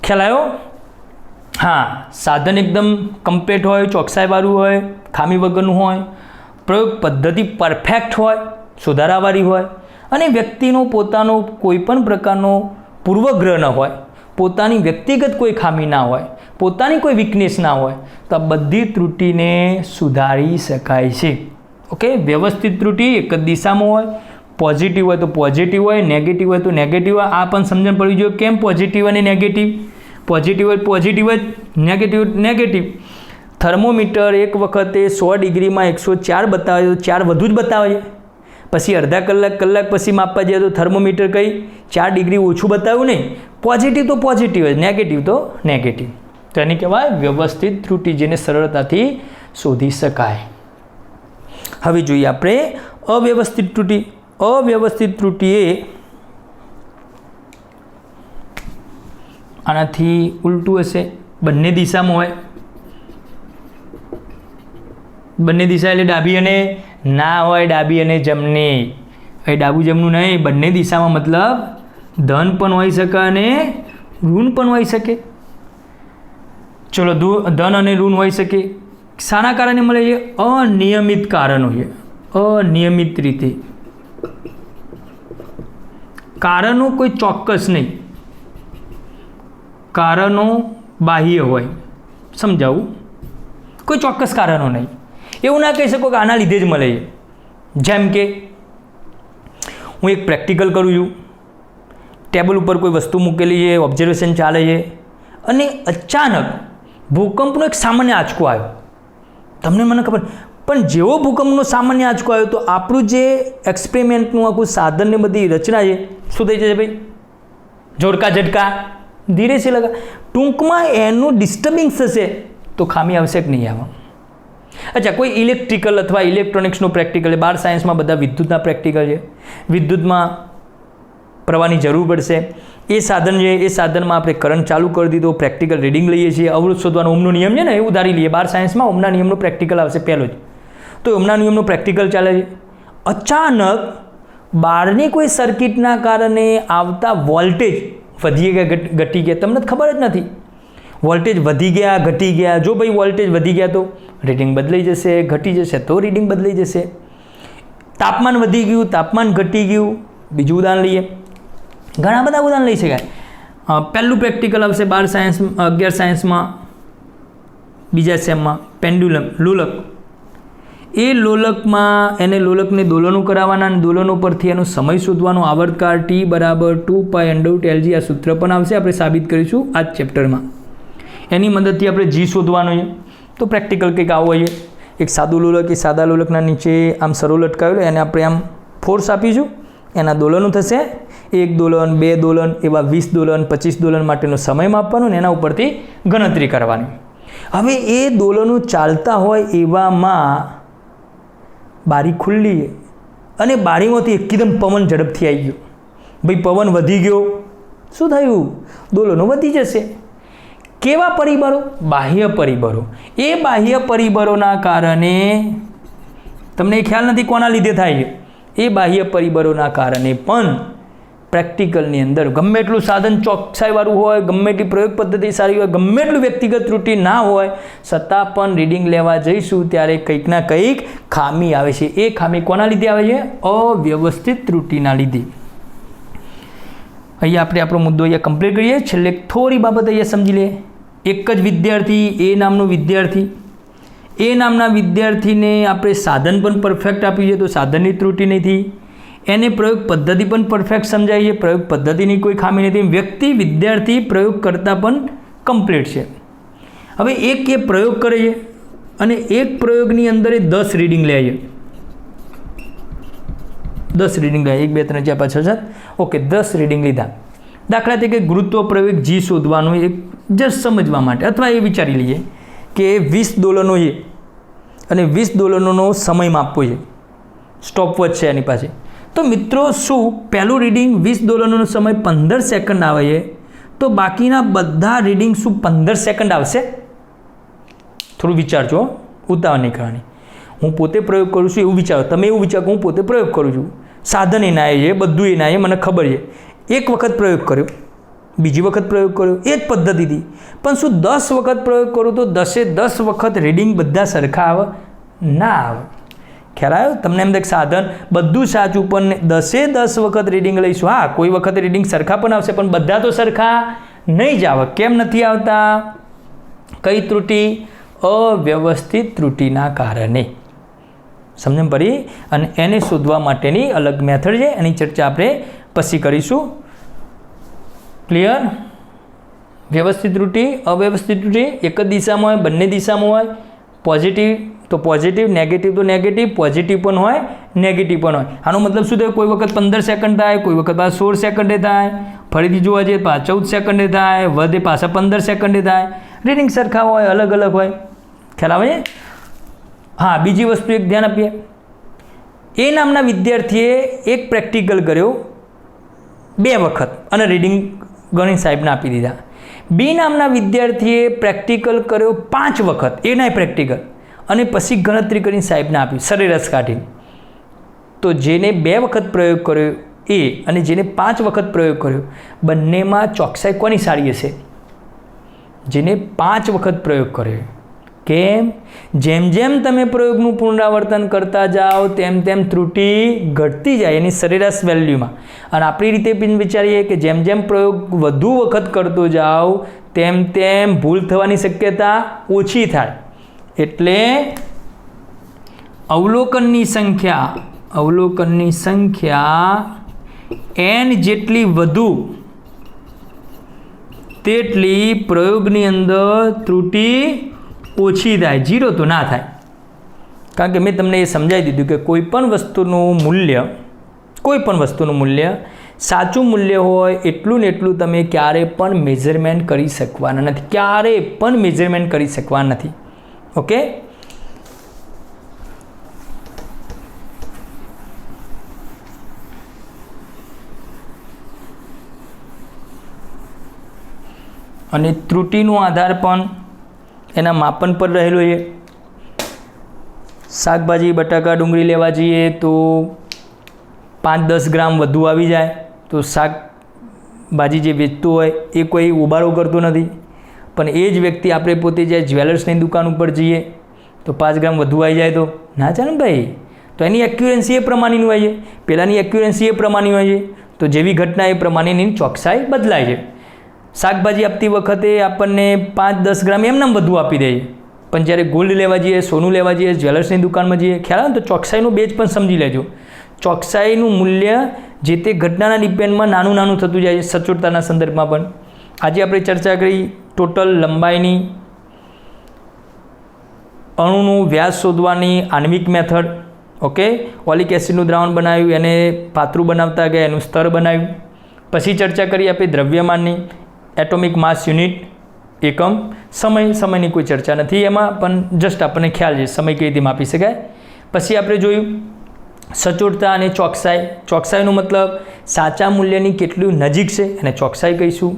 ખ્યાલ આવ્યો? હા, સાધન એકદમ કમ્પ્લીટ હોય, ચોકસાઈવાળું હોય, ખામી વગરનું હોય, પ્રયોગ પદ્ધતિ પરફેક્ટ હોય, સુધારાવાળી હોય અને વ્યક્તિનો પોતાનો કોઈ પણ પ્રકારનો પૂર્વગ્રહ ન હોય, પોતાની વ્યક્તિગત કોઈ ખામી ના હોય, પોતાની કોઈ વીકનેસ ના હોય, તો આ બધી ત્રુટિને સુધારી શકાય છે. ઓકે, વ્યવસ્થિત ત્રુટિ એક જ દિશામાં હોય, પોઝિટિવ હોય તો પોઝિટિવ હોય, નેગેટિવ હોય તો નેગેટિવ હોય. આ પણ સમજણ પડવી જોઈએ કેમ પોઝિટિવ અને નેગેટિવ. પોઝિટિવ હોય પોઝિટિવ જ, નેગેટિવ નેગેટિવ. થર્મોમીટર એક વખતે 100 ડિગ્રીમાં 104 બતાવે તો 4 વધુ જ બતાવે છે. પછી અડધા કલાક પછી માપવા જઈએ તો થર્મોમીટર કંઈ 4 ડિગ્રી ઓછું બતાવ્યું નહીં. પોઝિટિવ તો પોઝિટિવ જ, નેગેટિવ તો નેગેટિવ. તો એને કહેવાય વ્યવસ્થિત ત્રુટિ, જેને સરળતાથી શોધી શકાય. હવે જોઈએ આપણે અવ્યવસ્થિત ત્રુટિ. અવ્યવસ્થિત ત્રુટિ એ આનાથી ઉલટું હશે, બંને દિશામાં હોય. બંને દિશા એટલે ડાબી અને ના હોય, ડાબી અને જમણી. એ ડાબું જમણું નહીં, બંને દિશામાં મતલબ ધન પણ હોઈ શકે અને ઋણ પણ હોઈ શકે. ચલો, ધન અને ઋણ હોઈ શકે. શાના કારણે મળે છે? અનિયમિત કારણો છે. અનિયમિત રીતે. કારણો કોઈ ચોક્કસ નહીં, કારણો બાહ્ય હોય. સમજાવું? કોઈ ચોક્કસ કારણો નહીં. એવું ના કહી શકો કે આના લીધે જ મળે છે. જેમ કે હું એક પ્રેક્ટિકલ કરું છું, ટેબલ ઉપર કોઈ વસ્તુ મૂકેલી છે, ઓબ્ઝર્વેશન ચાલે છે અને અચાનક ભૂકંપનો એક સામાન્ય આંચકો આવ્યો. તમને મને ખબર, પણ જેવો ભૂકંપનો સામાન્ય આંચકો આવ્યો તો આપણું જે એક્સપેરિમેન્ટનું આખું સાધનને બધી રચના છે શું થઈ જશે ભાઈ? જોડકા ઝટકા ધીરે છે લગા. ટૂંકમાં એનું ડિસ્ટર્બિંગ થશે તો ખામી આવશે કે નહીં આવે? અચ્છા, કોઈ ઇલેક્ટ્રિકલ અથવા ઇલેક્ટ્રોનિક્સનું પ્રેક્ટિકલ છે. 12 સાયન્સમાં બધા વિદ્યુતના પ્રેક્ટિકલ છે. વિદ્યુતમાં પ્રવાહની જરૂર પડશે. એ સાધન છે, એ સાધનમાં આપણે કરંટ ચાલુ કરી દીધો, પ્રેક્ટિકલ રીડિંગ લઈએ છીએ. અવરોધ શોધવાનો ઓમનો નિયમ છે ને, એ ઉધારી લઈએ. 12 સાયન્સમાં ઓમના નિયમનો પ્રેક્ટિકલ આવશે પહેલો જ. તો ઓમના નિયમનો પ્રેક્ટિકલ ચાલે છે. અચાનક બહારની કોઈ સર્કિટના કારણે આવતા વોલ્ટેજ વધી ગયા, ઘટી ગયા, તમને ખબર જ નથી. વોલ્ટેજ વધી ગયા, ઘટી ગયા. જો ભાઈ વોલ્ટેજ વધી ગયા તો રીડિંગ બદલાઈ જશે, ઘટી જશે તો રીડિંગ બદલાઈ જશે. તાપમાન વધી ગયું, તાપમાન ઘટી ગયું. બીજું ઉદાહરણ લઈએ, ઘણા બધા ઉદાહરણ લઈ શકાય. પહેલું પ્રેક્ટિકલ આવશે 12 સાયન્સ 11 સાયન્સમાં, બીજા સેમમાં. પેન્ડ્યુલમ, લોલક. એ લોલકમાં એને લોલકને દોલનો કરાવવાના અને દોલનો પરથી એનો સમય શોધવાનો. આવર્તકાળ T = 2π√LG. આ સૂત્ર પણ આવશે, આપણે સાબિત કરીશું આ જ ચેપ્ટરમાં. એની મદદથી આપણે G શોધવાનું છે. તો પ્રેક્ટિકલ કંઈક આવો હોય. એક સાદું લોલક, એ સાદા લોલકના નીચે આમ સરો લટકાવેલો, એને આપણે આમ ફોર્સ આપીશું, એના દોલનો થશે. 1 દોલન, 2 દોલન, એવા 20 દોલન, 25 દોલન માટેનો સમય માપવાનો અને એના ઉપરથી ગણતરી કરવાની. હવે એ દોલનો ચાલતા હોય એવામાં બારી ખુલ્લી અને બારીમાંથી એકદમ પવન ઝડપથી આવી ગયો. ભાઈ પવન વધી ગયો, શું થયું? દોલનો વધી જશે. કેવા પરિબળો? બાહ્ય પરિબળો. એ બાહ્ય પરિબળોના કારણે તમને ખ્યાલ નથી કોના લીધે થાય છે. એ બાહ્ય પરિબળોના કારણે પણ પ્રેક્ટિકલની અંદર ગમે એટલું સાધન ચોકસાઈવાળું હોય, ગમે એટલી પ્રયોગ પદ્ધતિ સારી હોય, ગમે એટલું વ્યક્તિગત ત્રુટિ ના હોય, છતાં પણ રીડિંગ લેવા જઈશું ત્યારે કંઈક ના કંઈક ખામી આવે છે. એ ખામી કોના લીધે આવે છે? અવ્યવસ્થિત ત્રુટિના લીધે. અહીંયા આપણે આપણો મુદ્દો અહીંયા કમ્પ્લીટ કરીએ. છેલ્લે થોડી બાબત અહીંયા સમજી લઈએ. એક જ વિદ્યાર્થી, એ નામનો વિદ્યાર્થી, એ નામના વિદ્યાર્થીને આપણે સાધન પણ પરફેક્ટ આપ્યું છે તો સાધનની ત્રુટિ નથી. એને પ્રયોગ પદ્ધતિ પણ પરફેક્ટ સમજાય છે, પ્રયોગ પદ્ધતિની કોઈ ખામી નથી. વ્યક્તિ, વિદ્યાર્થી પ્રયોગ કરતાં પણ કમ્પ્લીટ છે. હવે એક એ પ્રયોગ કરે છે અને એક પ્રયોગની અંદર એ 10 રીડિંગ લે છે. 10 રીડિંગ લે, 1 2 3 4 5 6 7. ઓકે, 10 રીડિંગ લીધા. દાખલા તરીકે ગુરુત્વ પ્રયોગ G શોધવાનું, એક જસ્ટ સમજવા માટે. અથવા એ વિચારી લઈએ કે 20 દોલનો છે અને 20 દોલનોનો સમય માપવો છે. સ્ટોપવોચ છે એની પાસે. તો મિત્રો શું પહેલું રીડિંગ 20 દોલનોનો સમય 15 સેકન્ડ આવે છે તો બાકીના બધા રીડિંગ શું 15 સેકન્ડ આવશે? થોડું વિચારજો, ઉતાવળ નહીં કરવાની. હું પોતે પ્રયોગ કરું છું એવું વિચારો, તમે એવું વિચારો કે હું પોતે પ્રયોગ કરું છું, સાધન એના છે, બધું એના છે, મને ખબર છે. એક વખત પ્રયોગ કર્યો, બીજી વખત પ્રયોગ કર્યો, એ જ પદ્ધતિથી, પણ શું 10 વખત પ્રયોગ કરું તો 10 વખત રીડિંગ બધા સરખા આવે? ના આવે. ખ્યાલ આવ્યો તમને? એમ કે સાધન બધું સાચું પણ 10 વખત રીડિંગ લઈશું. હા, કોઈ વખત રીડિંગ સરખા પણ આવશે, પણ બધા તો સરખા નહીં જ આવે. કેમ નથી આવતા? કઈ ત્રુટિ? અવ્યવસ્થિત ત્રુટિના કારણે. સમજણ પડી? અને એને શોધવા માટેની અલગ મેથડ છે, એની ચર્ચા આપણે પછી કરીશું. ક્લિયર? વ્યવસ્થિત ત્રુટિ, અવ્યવસ્થિત ત્રુટિ એક જ દિશામાં હોય, બંને દિશામાં હોય. પોઝિટિવ તો પોઝિટિવ, નેગેટિવ તો નેગેટિવ, પોઝિટિવ પણ હોય, નેગેટિવ પણ હોય. આનો મતલબ શું થાય? કોઈ વખત 15 સેકન્ડ થાય, કોઈ વખત પાછા 16 સેકન્ડે થાય, ફરીથી જોવા જઈએ પાછા 14 સેકન્ડે થાય, વધે પાછા 15 સેકન્ડે થાય. રીડિંગ સરખા હોય, અલગ અલગ હોય. ખ્યાલ આવે? હા, બીજી વસ્તુ એક ધ્યાન આપીએ. એ નામના વિદ્યાર્થીએ એક પ્રેક્ટિકલ કર્યો 2 વખત અને રીડિંગ ગણિત સાહેબને આપી દીધા. બી નામના વિદ્યાર્થીએ પ્રેક્ટિકલ કર્યો 5 વખત, એનાય પ્રેક્ટિકલ, અને પછી ગણતરી કરીને સાહેબને આપી સરેરાશ કાઢીને. તો જેને 2 વખત પ્રયોગ કર્યો એ અને જેને 5 વખત પ્રયોગ કર્યો, બંનેમાં ચોકસાઈ કોની સારી હશે? જેને 5 વખત પ્રયોગ કર્યો. કેમ? જેમ જેમ તમે પ્રયોગનું પુનરાવર્તન કરતા જાઓ તેમ તેમ ત્રુટિ ઘટતી જાય એની સરેરાશ વેલ્યુમાં. અને આપણી રીતે પણ વિચારીએ કે જેમ જેમ પ્રયોગ વધુ વખત કરતો જાઓ તેમ તેમ ભૂલ થવાની શક્યતા ઓછી થાય. એટલે અવલોકનની સંખ્યા n જેટલી વધુ તેટલી પ્રયોગની અંદર ત્રુટિ ઓછી થાય, 0 તો ના થાય. કારણ કે મેં તમને એ સમજાવી દીધું કે કોઈ પણ વસ્તુનું મૂલ્ય સાચું મૂલ્ય હોય એટલું ને એટલું તમે ક્યારે પણ મેઝરમેન્ટ કરી શકવાના નથી. ઓકે? અને ત્રુટિનો આધાર પણ એના માપન પર રહેલો છે. શાકભાજી, બટાકા, ડુંગળી લેવા જઈએ તો 5-10 ગ્રામ વધુ આવી જાય તો શાકભાજી જે વેચતું હોય એ કોઈ ઉબારો કરતો નથી. પણ એ જ વ્યક્તિ આપણે પોતે જ્યારે જ્વેલર્સની દુકાન ઉપર જઈએ તો 5 ગ્રામ વધુ આવી જાય તો ના ચાલે ને ભાઈ. તો એની એક્યુરન્સી એ પ્રમાણેની હોય છે, પહેલાંની એક્યુરન્સી એ પ્રમાણેની હોય છે. તો જેવી ઘટના એ પ્રમાણેની ચોકસાઈ બદલાય છે. શાકભાજી આપતી વખતે આપણને 5-10 ગ્રામ એમને વધુ આપી દે છે, પણ જ્યારે ગોલ્ડ લેવા જઈએ, સોનું લેવા જઈએ, જ્વેલર્સની દુકાનમાં જઈએ, ખ્યાલ આવે ને? તો ચોકસાઈનું બેજ પણ સમજી લેજો. ચોકસાઈનું મૂલ્ય જે તે ઘટનાના ડિપેન્ડમાં નાનું થતું જાય છે, સચોટતાના સંદર્ભમાં પણ. આજે આપણે ચર્ચા કરી ટોટલ લંબાઈની, અણુનું વ્યાસ શોધવાની આણ્વિક મેથડ. ઓકે? ઓલિક એસિડનું દ્રાવણ બનાવ્યું, એને પાતળું બનાવતા ગયા, એનું સ્તર બનાવ્યું. પછી ચર્ચા કરી આપણે દ્રવ્યમાનની, એટોમિક માસ યુનિટ, એકમ. સમયની કોઈ ચર્ચા નથી એમાં, પણ જસ્ટ આપણને ખ્યાલ છે સમય કઈ રીતે માપી શકાય. પછી આપણે જોયું સચોટતા અને ચોકસાઈ. ચોકસાઈનો મતલબ સાચા મૂલ્યની કેટલું નજીક છે અને ચોકસાઈ કહીશું.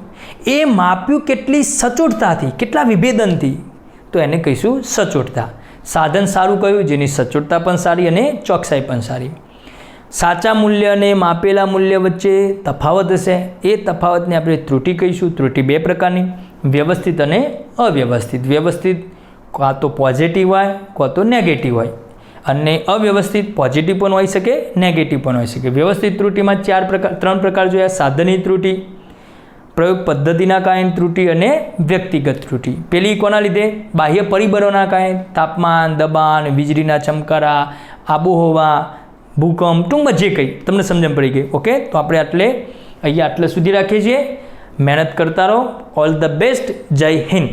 એ માપ્યું કેટલી સચોટતાથી, કેટલા વિભેદનથી, તો એને કહીશું સચોટતા. સાધન સારું કયું? જેની સચોટતા પણ સારી અને ચોકસાઈ પણ સારી. સાચા મૂલ્ય અને માપેલા મૂલ્ય વચ્ચે તફાવત હશે, એ તફાવતને આપણે ત્રુટિ કહીશું. ત્રુટિ 2 પ્રકારની, વ્યવસ્થિત અને અવ્યવસ્થિત. વ્યવસ્થિત કાં તો પોઝિટિવ હોય કાં તો નેગેટિવ હોય, અને અવ્યવસ્થિત પોઝિટિવ પણ હોઈ શકે, નેગેટિવ પણ હોઈ શકે. વ્યવસ્થિત ત્રુટિમાં 3 પ્રકાર જોયા: સાધનની ત્રુટિ, પ્રયોગ પદ્ધતિના કારણે ત્રુટિ અને વ્યક્તિગત ત્રુટિ. પેલી કોના લીધે? બાહ્ય પરિબળોના કારણે, તાપમાન, દબાણ, વીજળીના ચમકારા, આબોહવા, ભૂકંપ, ટૂંકમાં જે કંઈ તમને સમજણ પડી ગઈ. ઓકે? તો આપણે અહીંયા આટલે સુધી રાખીએ છીએ. મહેનત કરતા રહો. All the best. જય હિન્દ.